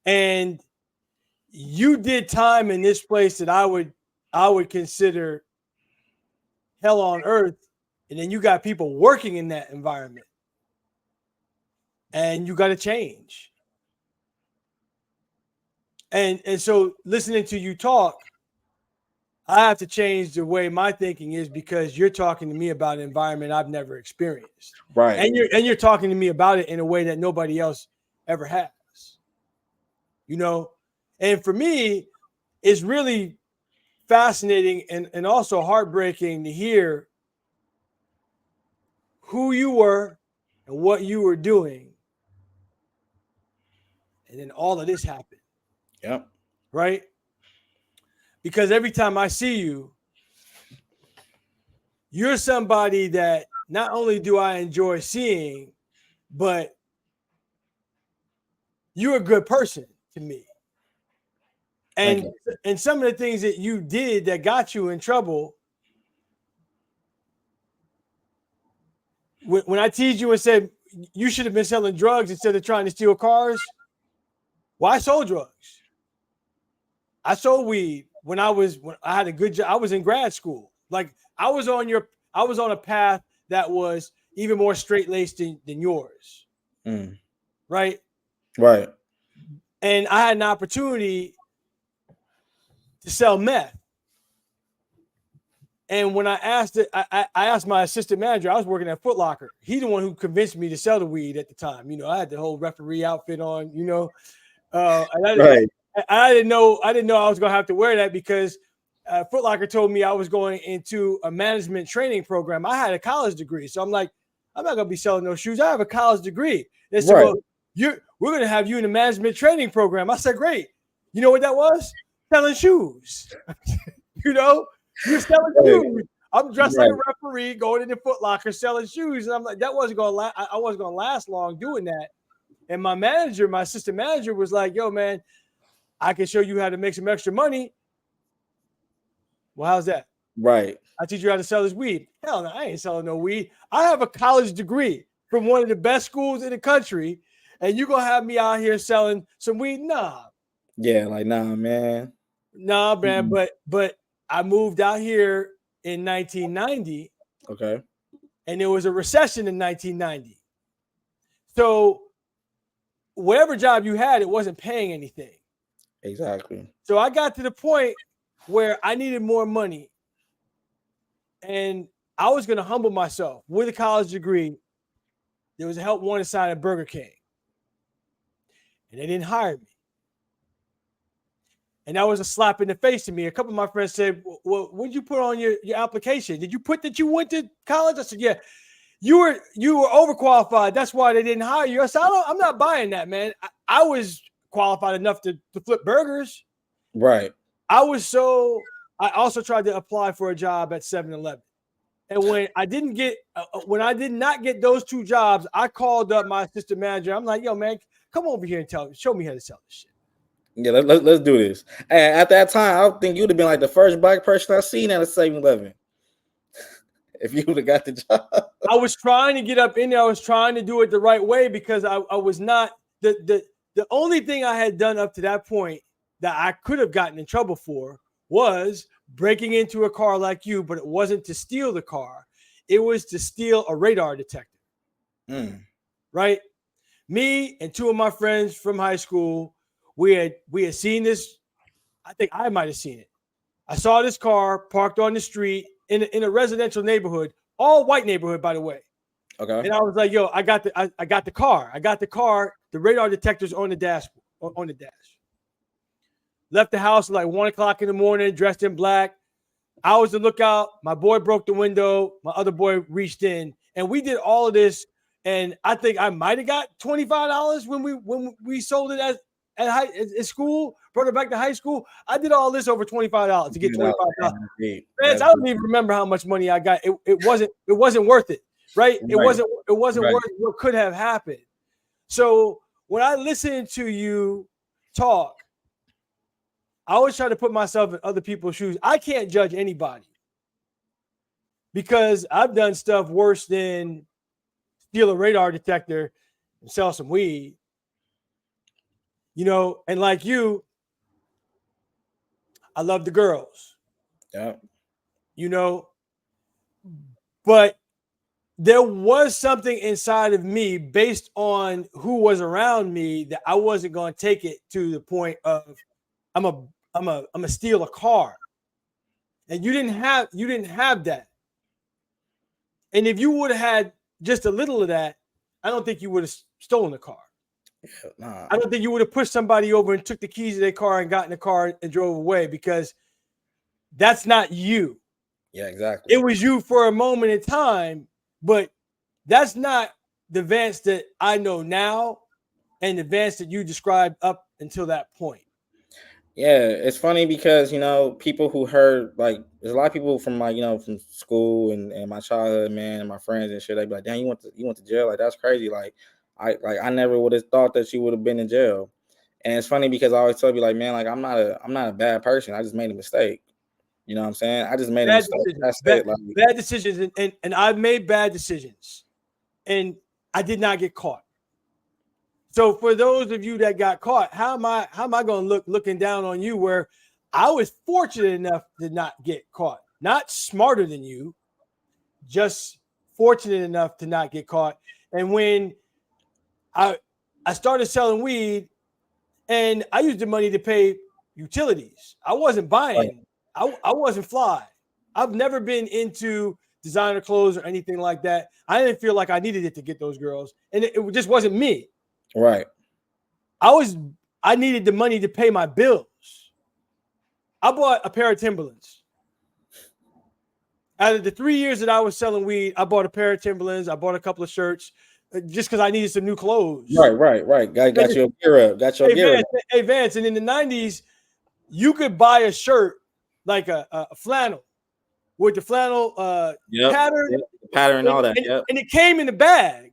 S1: And you did time in this place that I would consider hell on earth, and then you got people working in that environment. and you got to change. And so listening to you talk, I have to change the way my thinking is because you're talking to me about an environment I've never experienced.
S2: Right.
S1: And you're talking to me about it in a way that nobody else ever has. You know? And for me, it's really fascinating and also heartbreaking to hear who you were and what you were doing. And then all of this happened.
S2: Yep.
S1: Right? Because every time I see you, you're somebody that not only do I enjoy seeing, but you're a good person to me. And some of the things that you did that got you in trouble, when I teased you and said you should have been selling drugs instead of trying to steal cars, well, I sold drugs. I sold weed when I had a good job. I was in grad school. Like I was on a path that was even more straight-laced than yours. Right?
S2: Right.
S1: And I had an opportunity to sell meth. And when I asked it, I asked my assistant manager, I was working at Foot Locker. He's the one who convinced me to sell the weed at the time. You know, I had the whole referee outfit on, you know. And I didn't know I was gonna have to wear that because Foot Locker told me I was going into a management training program. I had a college degree. So I'm like, I'm not gonna be selling those shoes. I have a college degree. They said, well, we're gonna have you in a management training program. I said, great. You know what that was? Selling shoes. You know, you're selling shoes. I'm dressed like a referee going into Foot Locker selling shoes. And I'm like, that wasn't gonna last. I wasn't gonna last long doing that. And my assistant manager was like, yo, man, I can show you how to make some extra money. Well, how's that?
S2: Right.
S1: I teach you how to sell this weed. Hell no, I ain't selling no weed. I have a college degree from one of the best schools in the country, and you gonna have me out here selling some weed? Nah.
S2: Yeah, like nah, man.
S1: Nah, man. But I moved out here in 1990.
S2: Okay.
S1: And there was a recession in 1990. So whatever job you had, it wasn't paying anything.
S2: Exactly.
S1: So I got to the point where I needed more money. And I was going to humble myself with a college degree. There was a help wanted sign at Burger King. And they didn't hire me. And that was a slap in the face to me. A couple of my friends said, well, what did you put on your application? Did you put that you went to college? I said, yeah. You were overqualified. That's why they didn't hire you. I said, I'm not buying that, man. I was qualified enough to flip burgers.
S2: Right.
S1: I also tried to apply for a job at 7-Eleven. And when I did not get those two jobs, I called up my assistant manager. I'm like, yo, man, come over here and show me how to sell this shit.
S2: Yeah, let's do this. And at that time, I think you'd have been like the first black person I seen at a 7-Eleven. If you would have got the job.
S1: I was trying to get up in there. I was trying to do it the right way because I was not the only thing I had done up to that point that I could have gotten in trouble for was breaking into a car like you, but it wasn't to steal the car. It was to steal a radar detector. Right? Me and two of my friends from high school, we had seen this. I think I might have seen it. I saw this car parked on the street in a residential neighborhood, all white neighborhood, by the way.
S2: Okay.
S1: And I was like, yo, I got the car. The radar detector's on the dash. Left the house at like 1:00 in the morning, dressed in black. I was the lookout. My boy broke the window. My other boy reached in, and we did all of this. And I think I might have got $25 when we sold it at school, brought it back to high school. I did all this over $25 to get $25. Man, I don't even remember how much money I got. It wasn't worth it, right? It wasn't worth what could have happened. So when I listen to you talk, I always try to put myself in other people's shoes. I can't judge anybody because I've done stuff worse than steal a radar detector and sell some weed. You know, and like you, I love the girls.
S2: Yeah.
S1: You know, but there was something inside of me based on who was around me that I wasn't going to take it to the point of I'm a steal a car. And you didn't have that. And if you would have had just a little of that, I don't think you would have stolen the car.
S2: Nah.
S1: I don't think you would have pushed somebody over and took the keys of their car and got in the car and drove away, because that's not you.
S2: Yeah, exactly.
S1: It was you for a moment in time, but that's not the Vance that I know now and the Vance that you described up until that point.
S2: Yeah, it's funny because people who heard, like, there's a lot of people from my from school and my childhood, man, and my friends and shit. They be like, "Damn, you went to jail? Like, that's crazy. Like, I never would have thought that you would have been in jail." And it's funny because I always tell you, like, man, like, I'm not a bad person. I just made a mistake. You know what I'm saying? I just made a
S1: Bad
S2: mistake.
S1: decisions,
S2: That's
S1: bad,
S2: it. Like,
S1: bad decisions, and I've made bad decisions, and I did not get caught. So for those of you that got caught, how am I going to looking down on you, where I was fortunate enough to not get caught, not smarter than you, just fortunate enough to not get caught. And when I I started selling weed, and I used the money to pay utilities. I wasn't
S2: right,
S1: buying. I wasn't fly. I've never been into designer clothes or anything like that. I didn't feel like I needed it to get those girls, and it just wasn't me.
S2: right,
S1: I was I needed the money to pay my bills. I bought a pair of Timberlands. Out of the 3 years that I was selling weed, I bought a pair of Timberlands. I bought a couple of shirts just because I needed some new clothes.
S2: right. Got
S1: And
S2: your gear up. Got your
S1: hey
S2: gear up.
S1: Vance, hey Vance, and in the '90s, you could buy a shirt like a flannel with the flannel
S2: Yep.
S1: pattern,
S2: Yep. The pattern,
S1: and,
S2: all that.
S1: and,
S2: Yep.
S1: and it came in the bag.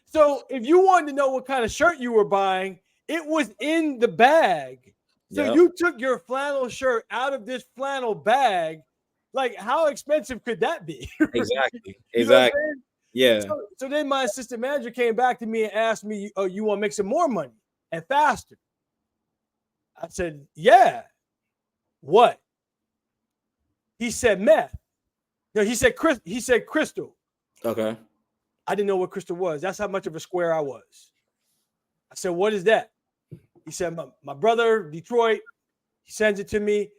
S1: So if you wanted to know what kind of shirt you were buying, it was in the bag. So
S2: Yep.
S1: you took your flannel shirt out of this flannel bag. Like, how expensive could that be?
S2: Exactly.
S1: You know what I'm
S2: Exactly.
S1: saying?
S2: Yeah.
S1: So then my assistant manager came back to me and asked me, "Oh, you want to make some more money and faster?" I said, "Yeah." What? He said meth. No, he said crystal.
S2: Okay.
S1: I didn't know what crystal was. That's how much of a square I was. I said, "What is that?" He said, my brother, Detroit, he sends it to me.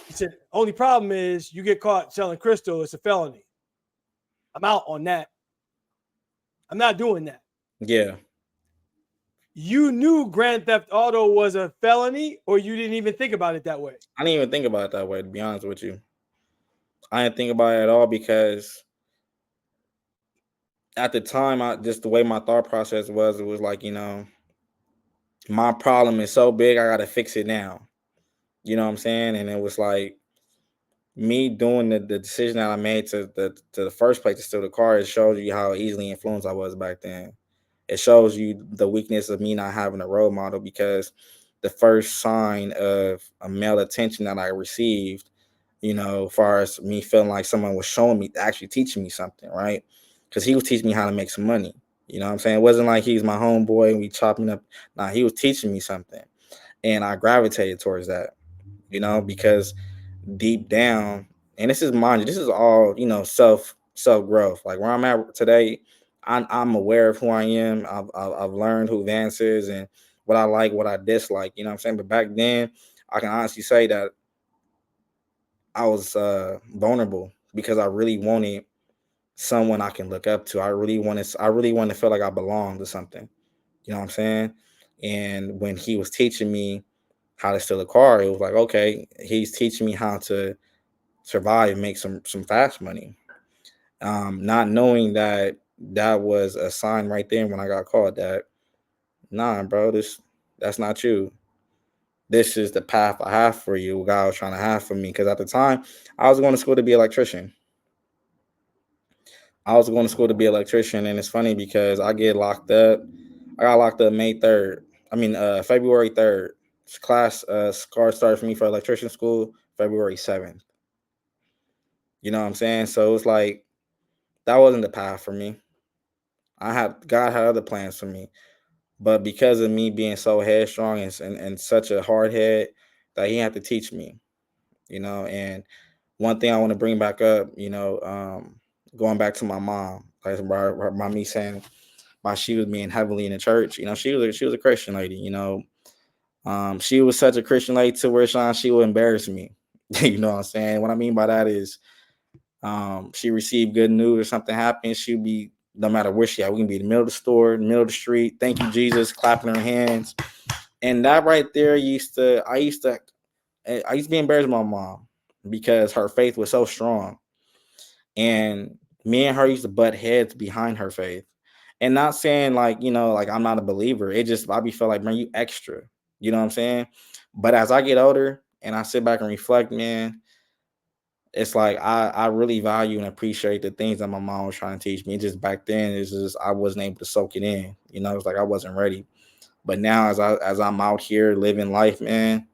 S1: He said, "Only problem is you get caught selling crystal, it's a felony." I'm out on that. I'm not doing that.
S2: Yeah.
S1: You knew Grand Theft Auto was a felony, or you didn't even think about it that way?
S2: I didn't even think about it that way, to be honest with you. I didn't think about it at all because at the time, I just the way my thought process was, it was like, my problem is so big, I gotta fix it now. You know what I'm saying? And it was like me doing the decision that I made to the first place to steal the car. It shows you how easily influenced I was back then. It shows you the weakness of me not having a role model, because the first sign of a male attention that I received, as far as me feeling like someone was showing me, actually teaching me something, right? Because he was teaching me how to make some money. You know what I'm saying? It wasn't like he was my homeboy and we chopping up. Nah, he was teaching me something. And I gravitated towards that, because deep down, and this is, mind you, this is all, self growth. Like, where I'm at today, I'm aware of who I am. I've learned who Vance is and what I like, what I dislike. You know what I'm saying? But back then, I can honestly say that I was vulnerable because I really wanted someone I can look up to. I really wanted to feel like I belonged to something. You know what I'm saying? And when he was teaching me how to steal a car, it was like, okay, he's teaching me how to survive and make some fast money. Not knowing that that was a sign right there when I got caught that, nah, bro, that's not you. This is the path I have for you. What God was trying to have for me. Because at the time, I was going to school to be an electrician. I was going to school to be an electrician, and it's funny because I get locked up. I got locked up May 3rd. I mean, February 3rd. Class car started for me for electrician school February 7th. You know what I'm saying? So it's like that wasn't the path for me. God had other plans for me, but because of me being so headstrong and such a hard head, that he had to teach me. And one thing I want to bring back up, going back to my mom, like by me saying, by she was being heavily in the church. She was a Christian lady. She was such a Christian lady to where she would embarrass me. You know what I'm saying? What I mean by that is, she received good news or something happened, she'd be, no matter where she at, we can be in the middle of the store, in the middle of the street, thank you Jesus, clapping her hands. And that right there I used to be embarrassed by my mom because her faith was so strong. And me and her used to butt heads behind her faith. And not saying like, like I'm not a believer. It just I be feel like, man, you extra. You know what I'm saying? But as I get older and I sit back and reflect, man, it's like I really value and appreciate the things that my mom was trying to teach me. Just back then, it's just I wasn't able to soak it in. It's like I wasn't ready. But now, as I'm out here living life, man,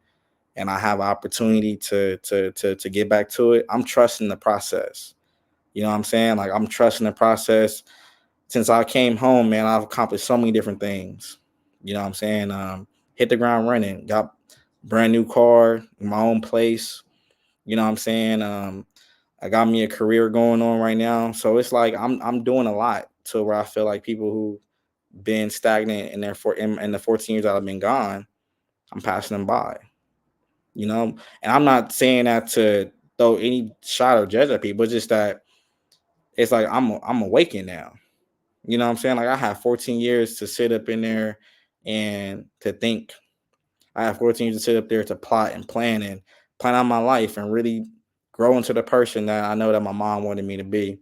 S2: and I have opportunity to get back to it, I'm trusting the process. You know what I'm saying? Like I'm trusting the process. Since I came home, man, I've accomplished so many different things. You know what I'm saying? Hit the ground running. Got brand new car, my own place. You know what I'm saying? I got me a career going on right now. So it's like I'm doing a lot to where I feel like people who been stagnant in the 14 years that I've been gone, I'm passing them by. And I'm not saying that to throw any shot or judge at people. It's just that it's like I'm awakened now. You know what I'm saying? Like I have 14 years to sit up in there and to think. I have 14 years to sit up there to plot and plan out my life and really grow into the person that I know that my mom wanted me to be.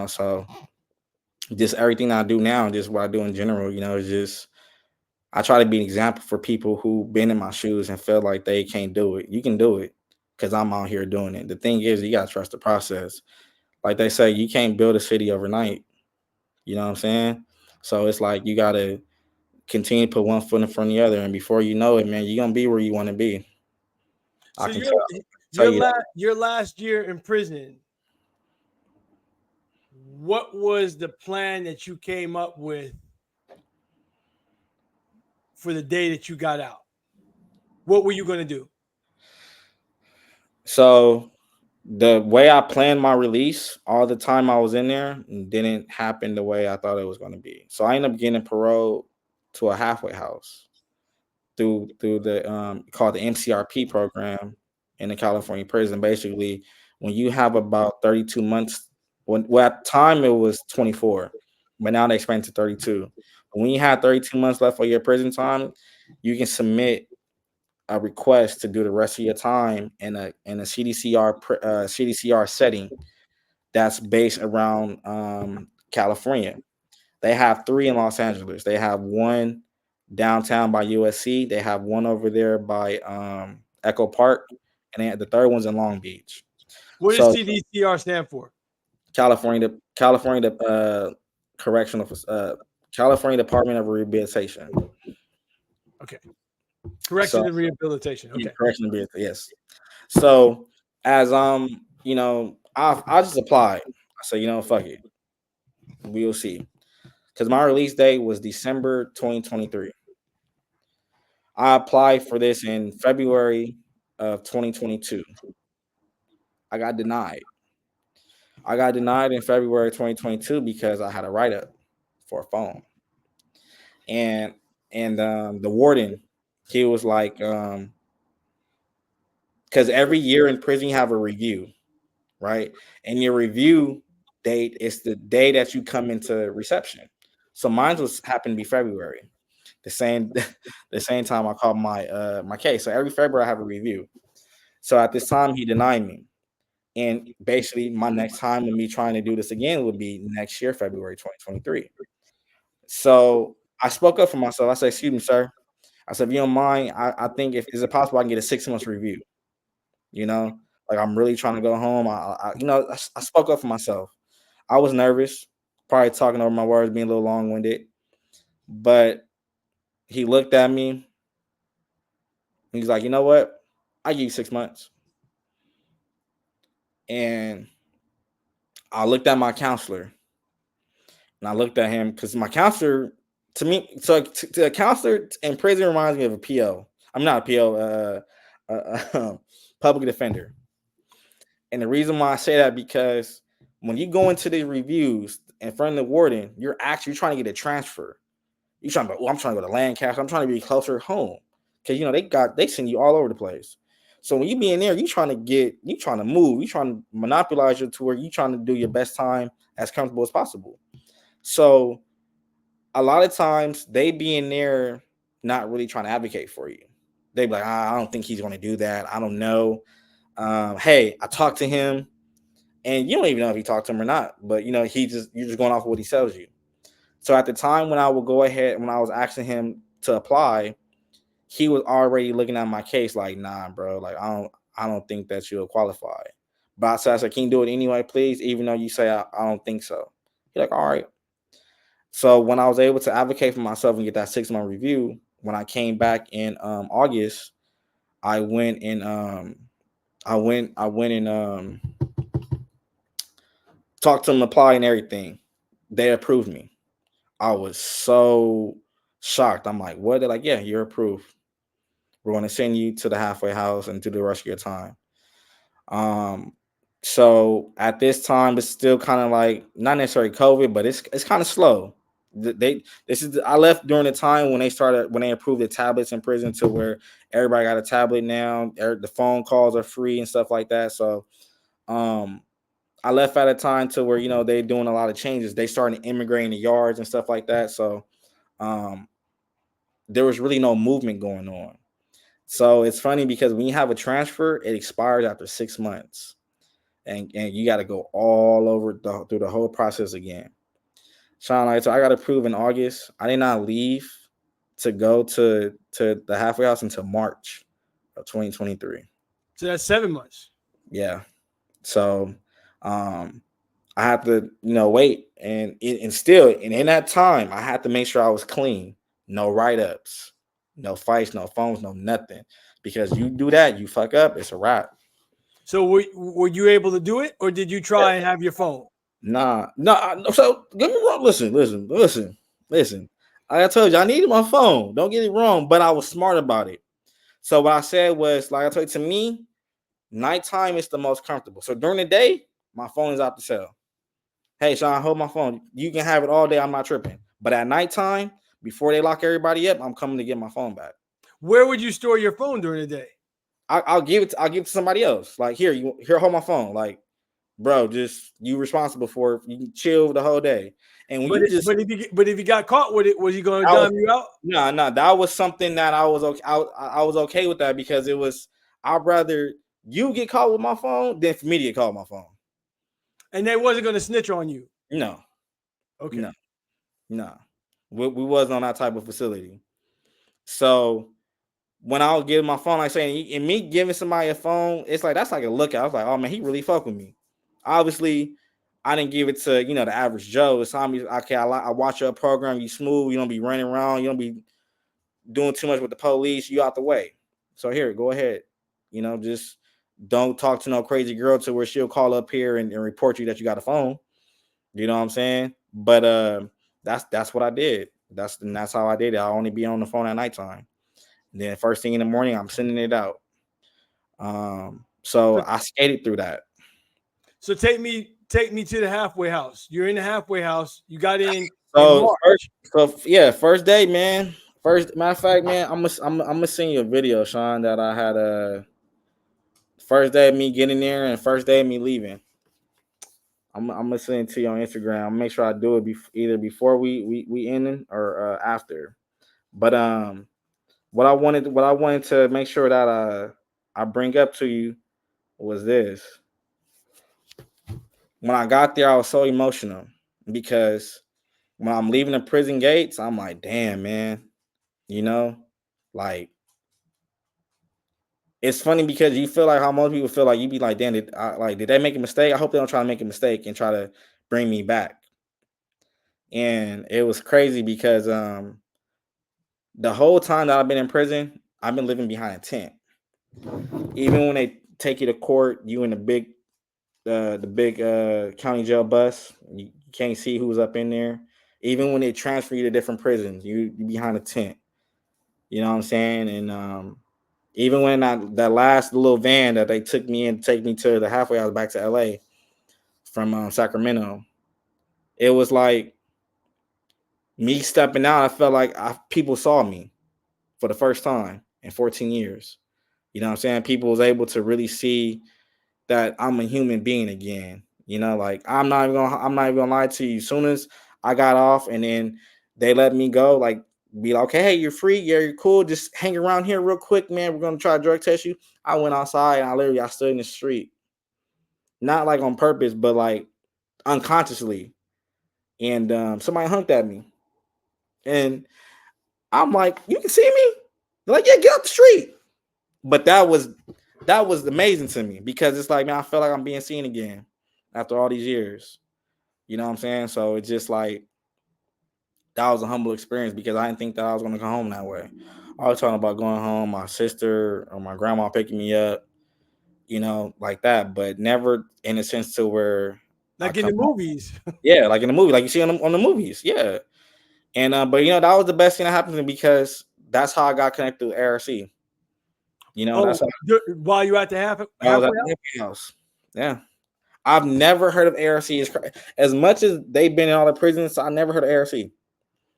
S2: So just everything I do now and just what I do in general, is just I try to be an example for people who've been in my shoes and feel like they can't do it. You can do it because I'm out here doing it. The thing is, you gotta trust the process. Like they say, you can't build a city overnight. You know what I'm saying? So it's like you gotta continue to put one foot in front of the other, and before you know it, man, you're gonna be where you want to be. I
S1: So
S2: can tell
S1: your
S2: you that.
S1: your last year in prison, what was the plan that you came up with for the day that you got out? What were you going to do?
S2: So the way I planned my release all the time I was in there didn't happen the way I thought it was going to be. So I ended up getting paroled to a halfway house through the called the MCRP program in the California prison. Basically, when you have about 32 months, well at the time it was 24, but now they expanded to 32. When you have 32 months left of your prison time, you can submit a request to do the rest of your time in a CDCR setting that's based around California. They have three in Los Angeles. They have one downtown by USC. They have one over there by Echo Park, and the third one's in Long Beach.
S1: What does
S2: So
S1: CDCR stand for?
S2: California correctional California Department of Rehabilitation.
S1: Okay.
S2: So
S1: Correction and rehabilitation. Okay.
S2: correction and rehabilitation, yes. So as I just applied. I said, fuck it, we'll see. Because my release date was December 2023. I applied for this in February of 2022. I got denied. I got denied in February 2022 because I had a write up for a phone. And the warden, he was like, because every year in prison you have a review, right? And your review date is the day that you come into reception. So mine was happened to be February, the same the same time I called my case. So every February I have a review. So at this time he denied me. And basically my next time with me trying to do this again would be next year, February 2023. So I spoke up for myself. I said, excuse me, sir. I said, if you don't mind, I think if is it possible I can get a 6 months review? You know, like I'm really trying to go home. I spoke up for myself. I was nervous, probably talking over my words, being a little long winded, but he looked at me. He's like, you know what? I give you 6 months. And I looked at my counselor and I looked at him because my counselor, to me, to a counselor in prison reminds me of a PO. I'm not a PO, public defender. And the reason why I say that because When you go into the reviews in front of the warden, you're trying to get a transfer. You're trying to, I'm trying to go to Lancaster. I'm trying to be closer home because they send you all over the place. So when you be in there, you trying to move, you trying to monopolize your tour, you trying to do your best time as comfortable as possible. So a lot of times they be in there not really trying to advocate for you. They be like, I don't think he's going to do that. I don't know. Hey, I talked to him, and you don't even know if he talked to him or not. But you're just going off of what he tells you. So at the time when I was asking him to apply, he was already looking at my case like, nah, bro, like I don't think that you'll qualify. But I said, can you do it anyway, please? Even though you say I don't think so. He's like, all right. So when I was able to advocate for myself and get that 6-month review, when I came back in August, I went and talked to them, apply and everything. They approved me. I was so shocked. I'm like, what? They're like, yeah, you're approved. We're going to send you to the halfway house and do the rest of your time. So at this time, it's still kind of like not necessarily COVID, but it's kind of slow. I left during the time when they approved the tablets in prison to where everybody got a tablet now. The phone calls are free and stuff like that. So, I left at a time to where they're doing a lot of changes. They started immigrating the yards and stuff like that. So, there was really no movement going on. So it's funny because when you have a transfer, it expires after 6 months, and you got to go all over through the whole process again. Sean, so I got approved in August. I did not leave to go to the halfway house until March of 2023.
S1: So that's 7 months.
S2: Yeah. So, I had to wait, and in that time I had to make sure I was clean. No write-ups, no fights, no phones, no nothing. Because you do that, you fuck up, it's a wrap.
S1: So were you able to do it, or did you try and have your phone?
S2: Nah. So get me wrong. Listen. Like I told you, I needed my phone. Don't get it wrong, but I was smart about it. So what I said was, like I told you, to me, nighttime is the most comfortable. So during the day, my phone is out the cell. Hey, Sean, hold my phone. You can have it all day. I'm not tripping. But at nighttime, before they lock everybody up, I'm coming to get my phone back.
S1: Where would you store your phone during the day?
S2: I'll give it to somebody else. Like, here, hold my phone. Like, bro, just you responsible for it. You can chill the whole day. And when
S1: if you got caught with it, was he going to dime you out?
S2: No, that was something that I was okay. I was okay with that because it was. I'd rather you get caught with my phone than for me to get caught with my phone.
S1: And they wasn't going to snitch on you.
S2: No.
S1: Okay.
S2: No. We wasn't on that type of facility. So when I was giving my phone, like saying, and me giving somebody a phone, it's like that's like a lookout. I was like, oh man, he really fuck with me. Obviously, I didn't give it to the average Joe. It's time okay, I watch your program. You smooth. You don't be running around. You don't be doing too much with the police. You out the way. So here, go ahead. Just don't talk to no crazy girl to where she'll call up here and report you that you got a phone. You know what I'm saying? But that's what I did. That's how I did it. I only be on the phone at nighttime. And then first thing in the morning, I'm sending it out. So I skated through that.
S1: So take me to the halfway house. You're in the halfway house. You got in.
S2: First day, man. First, matter of fact, man, I'm gonna send you a video, Sean, that I had first day of me getting there and first day of me leaving. I'm gonna send it to you on Instagram. I'll make sure I do it either before we end or after. But what I wanted to make sure that I bring up to you was this. When I got there, I was so emotional because when I'm leaving the prison gates, I'm like, damn, man, like it's funny because you feel like how most people feel like you be like, damn, did they make a mistake? I hope they don't try to make a mistake and try to bring me back. And it was crazy because the whole time that I've been in prison, I've been living behind a tent. Even when they take you to court, you in the big county jail bus, you can't see who's up in there. Even when they transfer you to different prisons, you behind a tent. You know what I'm saying? And even when that last little van that they took me in, take me to the halfway house back to LA, from Sacramento. It was like me stepping out. I felt like people saw me for the first time in 14 years. You know what I'm saying? People was able to really see that I'm a human being again. You know, like I'm not even gonna lie to you. As soon as I got off and then they let me go, like be like, okay, hey, you're free, yeah, you're cool. Just hang around here real quick, man. We're gonna try to drug test you. I went outside and I stood in the street. Not like on purpose, but like unconsciously. And somebody hunked at me. And I'm like, you can see me? They're like, yeah, get up the street. But that was amazing to me because it's like, man, I feel like I'm being seen again after all these years. You know what I'm saying? So it's just like that was a humble experience because I didn't think that I was gonna come home that way. I was talking about going home, my sister or my grandma picking me up, you know, like that, but never in a sense to where I
S3: Like in
S2: come
S3: the
S2: home.
S3: movies.
S2: Yeah, like in the movie, like you see on the movies. Yeah. And but you know, that was the best thing that happened to me because that's how I got connected with ARC. You know,
S3: Oh,
S2: that's how
S3: while you at the
S2: I was
S3: halfway
S2: at the halfway house. Yeah. I've never heard of ARC as much as they've been in all the prisons. I never heard of ARC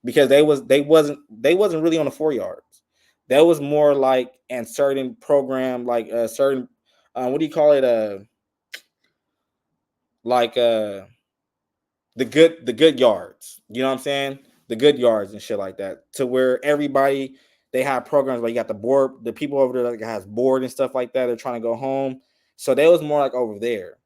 S2: because they wasn't really on the 4 yards. That was more like in certain program, like a certain what do you call it? Like the good yards. You know what I'm saying? The good yards and shit like that. To where everybody they have programs where you got the board, the people over there that has board and stuff like that. They're trying to go home. So they was more like over there.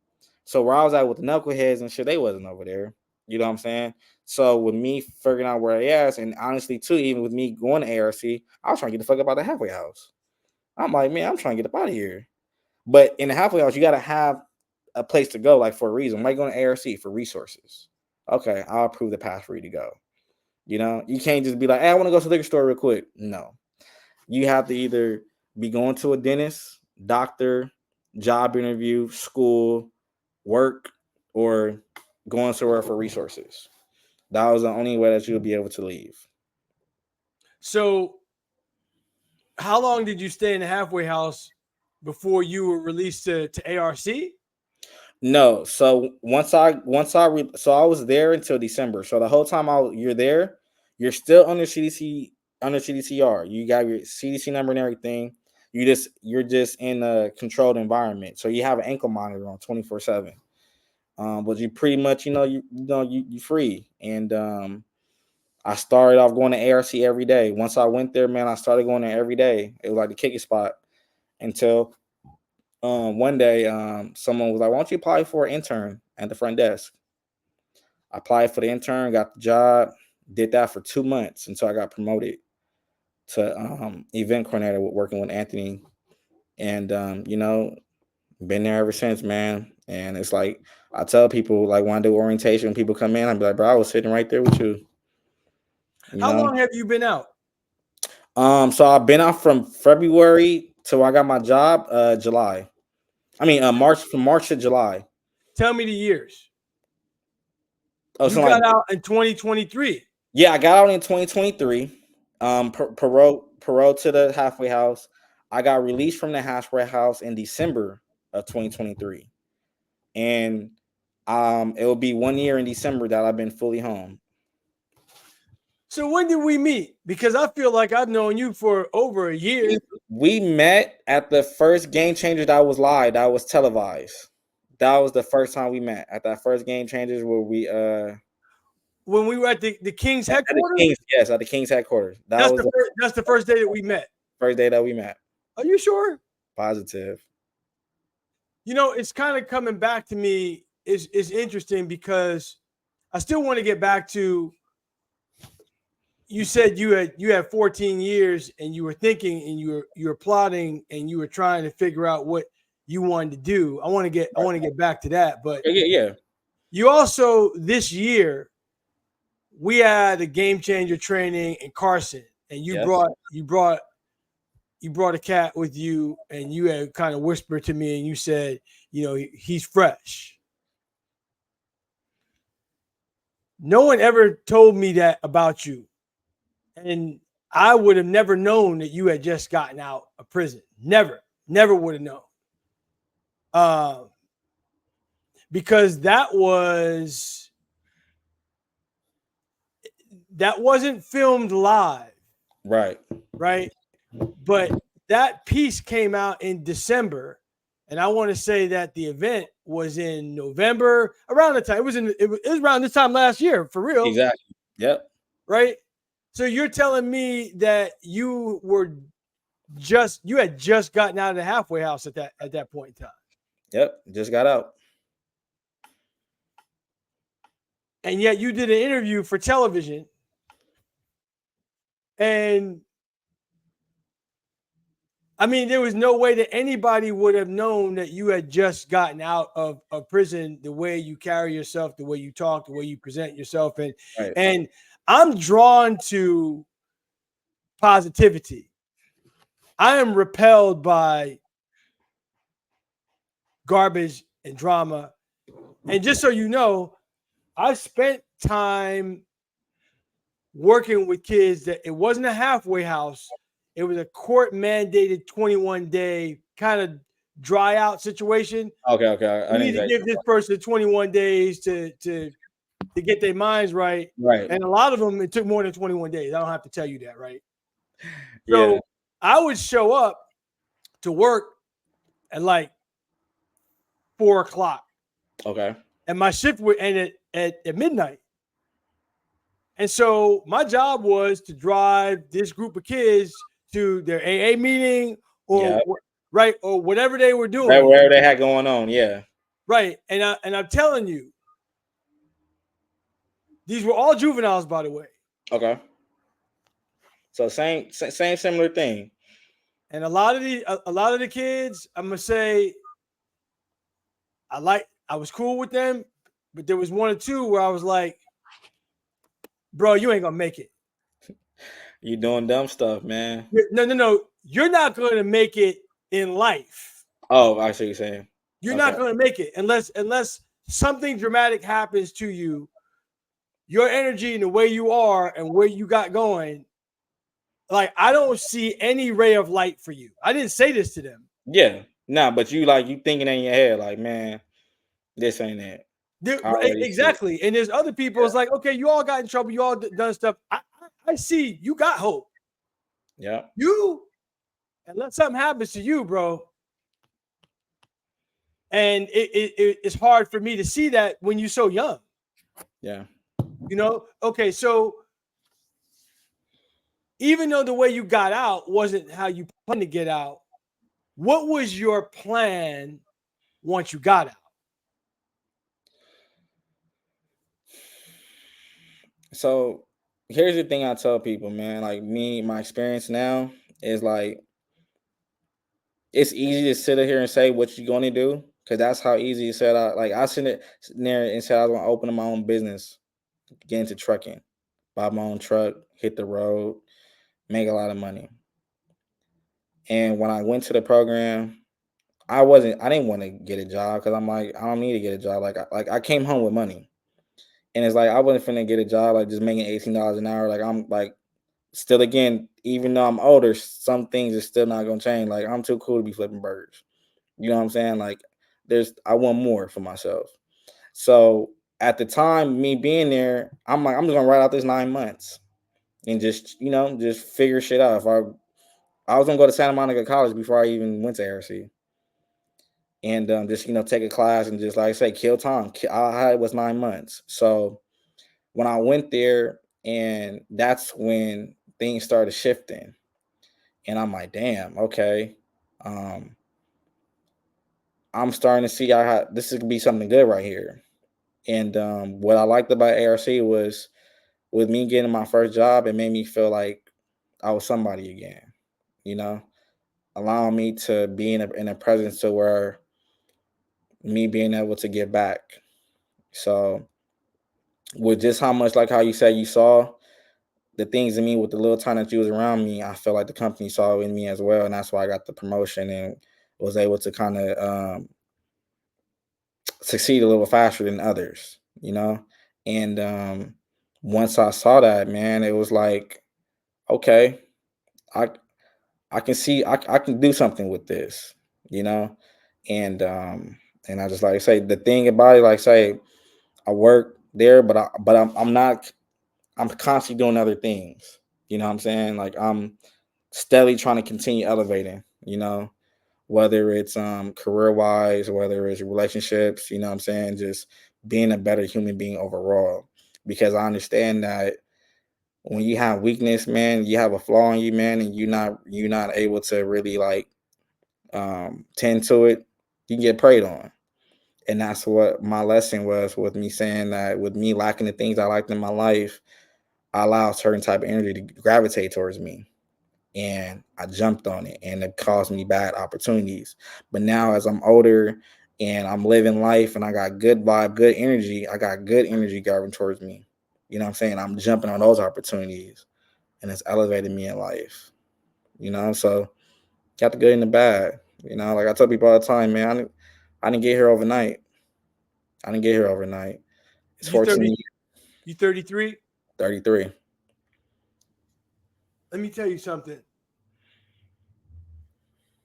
S2: So where I was at with the knuckleheads and shit, they wasn't over there. You know what I'm saying? So with me figuring out where they at, and honestly too, even with me going to ARC, I was trying to get the fuck up out of the halfway house. I'm like, man, I'm trying to get up out of here. But in the halfway house, you gotta have a place to go, like for a reason. Why you going to ARC? For resources. Okay, I'll approve the pass for you to go. You know, you can't just be like, hey, I want to go to the liquor store real quick. No. You have to either be going to a dentist, doctor, job interview, school, work, or going somewhere for resources. That was the only way that you'll be able to leave.
S3: So, how long did you stay in the halfway house before you were released to ARC?
S2: No, so so I was there until December. So the whole time you're there, you're still under CDCR. You got your CDC number and everything. You're just in a controlled environment. So you have an ankle monitor on 24/7. But you pretty much you free. And I started off going to ARC every day. Once I went there, man, I started going there every day. It was like the kicking spot until one day someone was like, why don't you apply for an intern at the front desk? I applied for the intern, got the job, did that for 2 months until I got promoted to event coordinator working with Anthony. And been there ever since, man. And it's like I tell people, like, when I do orientation, people come in, I'd be like, bro, I was sitting right there with you.
S3: How long have you been out?
S2: So I've been out from February till I got my job, July. I mean, from March to July.
S3: Tell me the years.
S2: Oh,
S3: you got out in 2023.
S2: Yeah, I got out in 2023. Parole to the halfway house. I got released from the halfway house in December of 2023, and it will be 1 year in December that I've been fully home.
S3: So when did we meet? Because I feel like I've known you for over a year.
S2: We met at the first Game Changer that was live, that was televised. That was the first time we met, at that first Game Changers where we
S3: when we were at the King's headquarters?
S2: At the King's headquarters.
S3: That's the first day that we met.
S2: First day that we met.
S3: Are you sure?
S2: Positive.
S3: You know, it's kind of coming back to me is interesting because I still want to get back to, you said you had 14 years and you were thinking and you were plotting and you were trying to figure out what you wanted to do. I want to get back to that, but
S2: yeah.
S3: You also, this year, we had a game changer training in Carson, and you brought a cat with you, and you had kind of whispered to me, and you said, he's fresh. No one ever told me that about you, and I would have never known that you had just gotten out of prison. Never would have known. because that wasn't filmed live,
S2: Right.
S3: right? But that piece came out in December, and I want to say that the event was in November, around the time it was around this time last year, for real.
S2: Exactly. Yep.
S3: Right. So you're telling me that you had just gotten out of the halfway house at that point in time.
S2: Yep. Just got out.
S3: And yet you did an interview for television, and I mean, there was no way that anybody would have known that you had just gotten out of prison, the way you carry yourself, the way you talk, the way you present yourself.
S2: Right.
S3: And I'm drawn to positivity. I am repelled by garbage and drama. And just so you know, I spent time working with kids that it wasn't a halfway house. It was a court mandated 21-day kind of dry out situation.
S2: Okay.
S3: You need to give this person 21 days to get their minds right.
S2: Right.
S3: And a lot of them, it took more than 21 days. I don't have to tell you that, right?
S2: Yeah.
S3: So I would show up to work at like 4:00.
S2: Okay.
S3: And my shift would end at midnight. And so my job was to drive this group of kids to their AA meeting or right, or whatever they were doing.
S2: Right, whatever they had going on, yeah.
S3: Right. And I'm telling you, these were all juveniles, by the way.
S2: Okay. So same similar thing.
S3: And a lot of the kids, I'm gonna say, I was cool with them, but there was one or two where I was like, bro, you ain't gonna make it.
S2: You doing dumb stuff, man.
S3: No. You're not gonna make it in life.
S2: Oh, I see what you're saying.
S3: You're not gonna make it unless something dramatic happens to you. Your energy and the way you are and where you got going, like I don't see any ray of light for you. I didn't say this to them.
S2: Yeah, but you thinking in your head like, man, this ain't it.
S3: Exactly. And there's other people. It's like, okay, you all got in trouble. You all done stuff. I see you got hope.
S2: Yeah.
S3: Unless something happens to you, bro. And it's hard for me to see that when you're so young.
S2: Yeah.
S3: Okay, so even though the way you got out wasn't how you planned to get out, what was your plan once you got out?
S2: So here's the thing I tell people, man. Like my experience now is like, it's easy to sit here and say what you're going to do, because that's how easy it said. I sit there and said I was going to open my own business, get into trucking, buy my own truck, hit the road, make a lot of money. And when I went to the program, I didn't want to get a job, because I'm like, I don't need to get a job. Like I came home with money, and it's like I wasn't finna get a job like just making $18 an hour. Like I'm like, still, again, even though I'm older, some things are still not gonna change. Like I'm too cool to be flipping burgers. You know what I'm saying? Like I want more for myself. So at the time, me being there, I'm like, I'm just gonna write out this 9 months and just figure shit out. If I was gonna go to Santa Monica College before I even went to ARC. And just take a class and just, like I say, kill time. I was 9 months. So when I went there, and that's when things started shifting, and I'm like, damn, okay, I'm starting to see this could be something good right here. And what I liked about ARC was, with me getting my first job, it made me feel like I was somebody again. Allowing me to be in a presence to where me being able to give back. So with just how much, like how you said, you saw the things in me with the little time that you was around me, I feel like the company saw it in me as well. And that's why I got the promotion and was able to kind of succeed a little faster than others, And once I saw that, man, it was like, okay, I can see I can do something with this, And And I just like say the thing about it, like say I work there, but I'm not. I'm constantly doing other things. You know what I'm saying? Like I'm steadily trying to continue elevating. You know, whether it's career wise, whether it's relationships. You know what I'm saying? Just being a better human being overall. Because I understand that when you have weakness, man, you have a flaw in you, man, and you're not able to really like tend to it, you can get preyed on. And that's what my lesson was with me saying that with me lacking the things I liked in my life, I allowed certain type of energy to gravitate towards me. And I jumped on it and it caused me bad opportunities. But now as I'm older and I'm living life and I got good vibe, good energy, I got good energy gravitating towards me. You know what I'm saying? I'm jumping on those opportunities and it's elevated me in life. You know, so got the good and the bad. You know, like I tell people all the time, man, I didn't get here overnight. I didn't get here overnight. It's
S3: You
S2: 14
S3: 30,
S2: years,
S3: you 33?
S2: 33.
S3: Let me tell you something.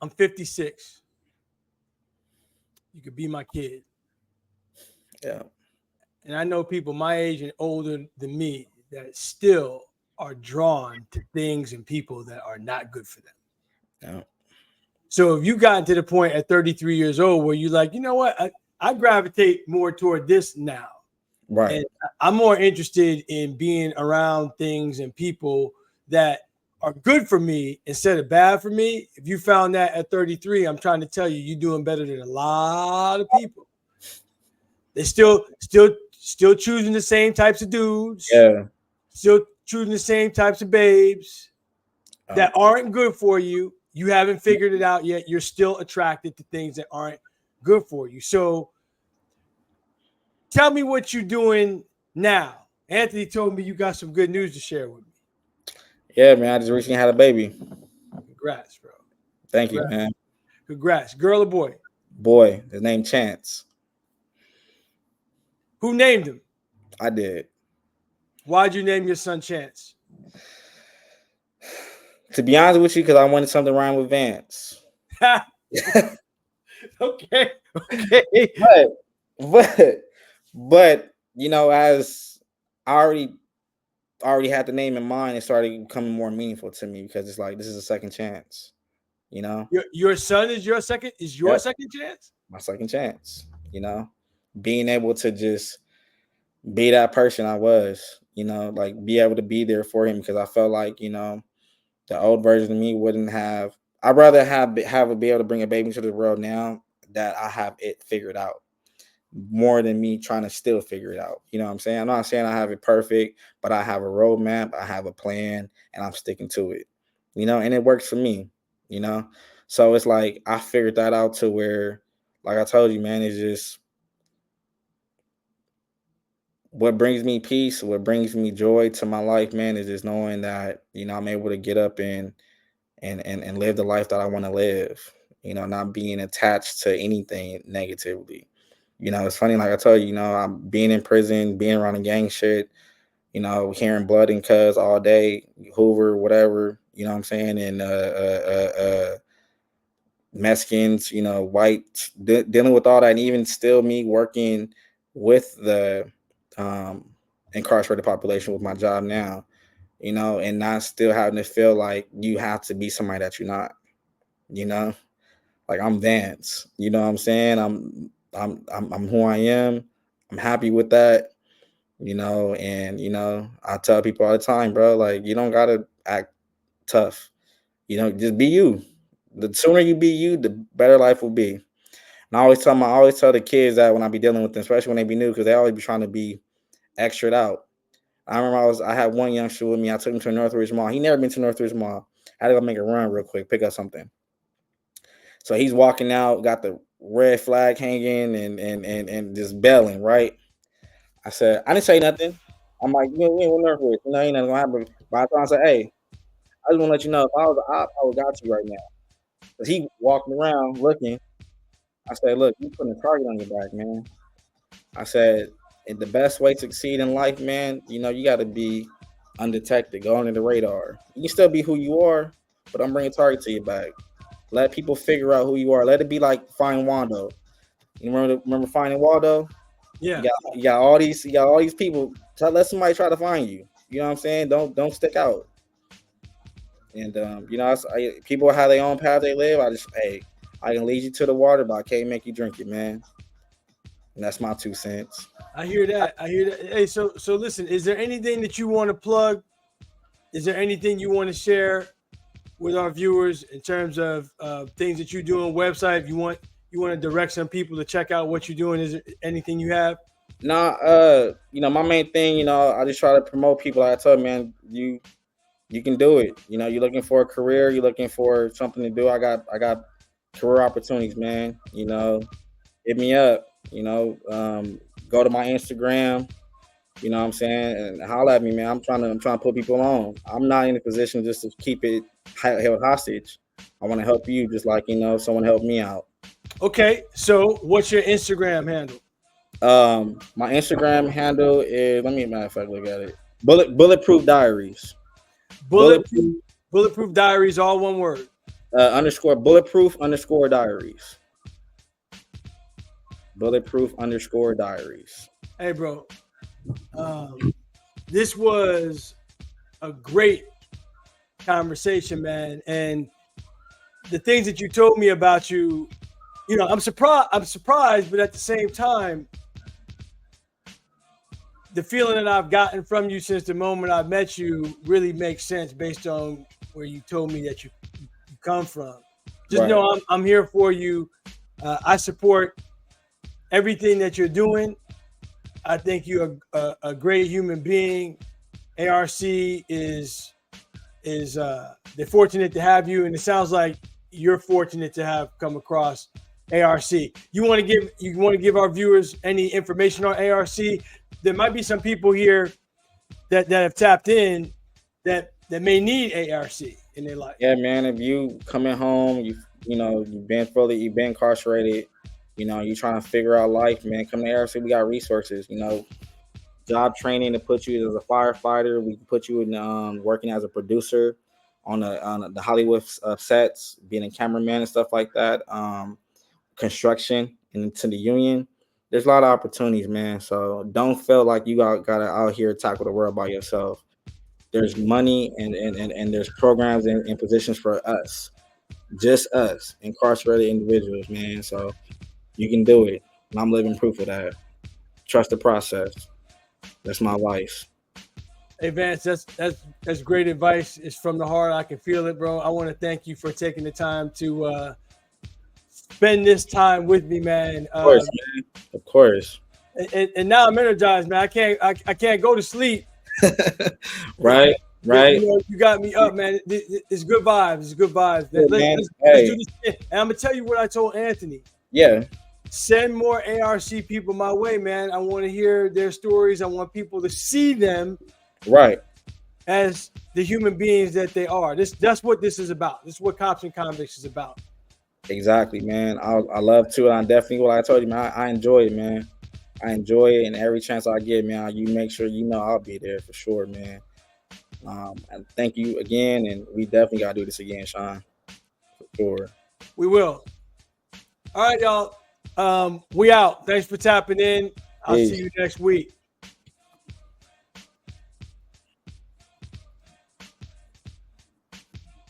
S3: I'm 56. You could be my kid.
S2: Yeah.
S3: And I know people my age and older than me that still are drawn to things and people that are not good for them.
S2: Yeah.
S3: So if you gotten to the point at 33 years old where you're like, you know what, I gravitate more toward this now.
S2: Right.
S3: And I'm more interested in being around things and people that are good for me instead of bad for me. If you found that at 33, I'm trying to tell you, you're doing better than a lot of people. They still choosing the same types of dudes,
S2: Yeah.
S3: still choosing the same types of babes that
S2: Um,
S3: aren't good for you. You haven't figured it out yet. You're still attracted to things that aren't good for you. So tell me what you're doing now. Anthony told me you got some good news to share with me.
S2: yeah, man. I just recently had a baby.
S3: Congrats, bro.
S2: Thank you,
S3: Congrats.
S2: man.
S3: Congrats. Girl or boy?
S2: Boy, his name Chance.
S3: Who named him?
S2: I did.
S3: Why'd you name your son Chance?
S2: To be honest with you, because I wanted something rhyme with Vance.
S3: Okay.
S2: but you know, as I already had the name in mind, it started becoming more meaningful to me because it's like this is a second chance. You know,
S3: Your son is your second
S2: Yep.
S3: second chance?
S2: My second chance. You know, being able to just be that person I was. You know, like be able to be there for him because I felt like the old version of me wouldn't have. I'd rather be able to bring a baby into the world now that I have it figured out more than me trying to still figure it out. You know what I'm saying? I'm not saying I have it perfect, but I have a roadmap, I have a plan, and I'm sticking to it. You know, and it works for me. You know, so it's like I figured that out to where, like I told you, man, it's just what brings me peace, what brings me joy to my life, man, is just knowing that I'm able to get up and live the life that I want to live. Not being attached to anything negatively. It's funny, like I told you, I'm being in prison, being around the gang shit, hearing blood and cuz all day, Hoover, whatever, you know what I'm saying, and Mexicans, white, dealing with all that, and even still me working with the um, incarcerated population with my job now, and not still having to feel like you have to be somebody that you're not, like I'm Vance, you know what I'm saying? I'm who I am. I'm happy with that, and I tell people all the time, bro, like you don't gotta act tough, just be you. The sooner you be you, the better life will be. And I always tell the kids that when I be dealing with them, especially when they be new, because they always be trying to be extra out. I remember I had one youngster with me. I took him to Northridge Mall. He never been to Northridge Mall. I had to go make a run real quick, pick up something. So he's walking out, got the red flag hanging and just belling, right? I said, I didn't say nothing. I'm like, we ain't with Northridge. Ain't nothing gonna happen. By the time I said, hey, I just want to let you know if I was an op, I would got you right now. Because he walking around looking. I said, look, you putting a target on your back, man. I said, and the best way to succeed in life, man, you got to be undetected, go under the radar. You can still be who you are, but I'm bringing a target to your back. Let people figure out who you are. Let it be like Find Wando. You remember Finding Waldo?
S3: Yeah.
S2: You got all these people. Let somebody try to find you. You know what I'm saying? Don't stick out. And you know, people have their own path they live. I can lead you to the water, but I can't make you drink it, man. And that's my 2 cents.
S3: I hear that. Hey, so listen, is there anything that you want to plug? Is there anything you want to share with our viewers in terms of things that you're doing, website? If you want to direct some people to check out what you're doing, is there anything you have?
S2: Nah, you know, my main thing, you know, I just try to promote people. Like I tell man, you can do it. You know, you're looking for a career, you're looking for something to do. I got career opportunities, man. You know, hit me up. You know, go to my Instagram. You know what I'm saying? And holler at me, man. I'm trying to put people on. I'm not in a position just to keep it held hostage. I want to help you just like, you know, someone helped me out.
S3: Okay, so what's your Instagram handle?
S2: My Instagram handle is, matter of fact, look at it. Bulletproof Diaries.
S3: Bulletproof Diaries, all one word.
S2: Bulletproof_diaries. Bulletproof_diaries.
S3: Hey, bro. This was a great conversation, man. And the things that you told me about you, you know, I'm surprised, but at the same time, the feeling that I've gotten from you since the moment I met you really makes sense based on where you told me that you come from. Just know I'm here for you. I support everything that you're doing. I think you're a great human being. ARC is they're fortunate to have you, and it sounds like you're fortunate to have come across ARC. You want to give our viewers any information on ARC? There might be some people here that have tapped in that may need ARC in their life.
S2: Yeah, man. If you coming home, you've been incarcerated, you know, you trying to figure out life, man. Come to ARC. We got resources, you know, job training to put you as a firefighter. We can put you in working as a producer on the Hollywood sets, being a cameraman and stuff like that. Construction into the union. There's a lot of opportunities, man. So don't feel like you gotta out here tackle the world by yourself. There's money and there's programs and positions for us, just us, incarcerated individuals, man. So you can do it. And I'm living proof of that. Trust the process. That's my life.
S3: Hey, Vance, that's great advice. It's from the heart. I can feel it, bro. I want to thank you for taking the time to spend this time with me, man.
S2: Of course, man. Of course.
S3: And now I'm energized, man. I can't go to sleep.
S2: Right.
S3: You know, you got me up, man. It's good vibes. It's good vibes.
S2: Yeah,
S3: let's do this. And I'm gonna tell you what I told Anthony.
S2: Yeah.
S3: Send more ARC people my way, man. I want to hear their stories. I want people to see them as the human beings that they are. That's what this is about. This is what Cops and Convicts is about.
S2: Exactly, man. I love to, and I definitely, what I told you, man, I enjoy it, man. I enjoy it, and every chance I get, man, you make sure you know I'll be there for sure, man. And thank you again, and we definitely gotta do this again, Sean. For sure.
S3: We will. All right, y'all. We out. Thanks for tapping in. I'll see you next week.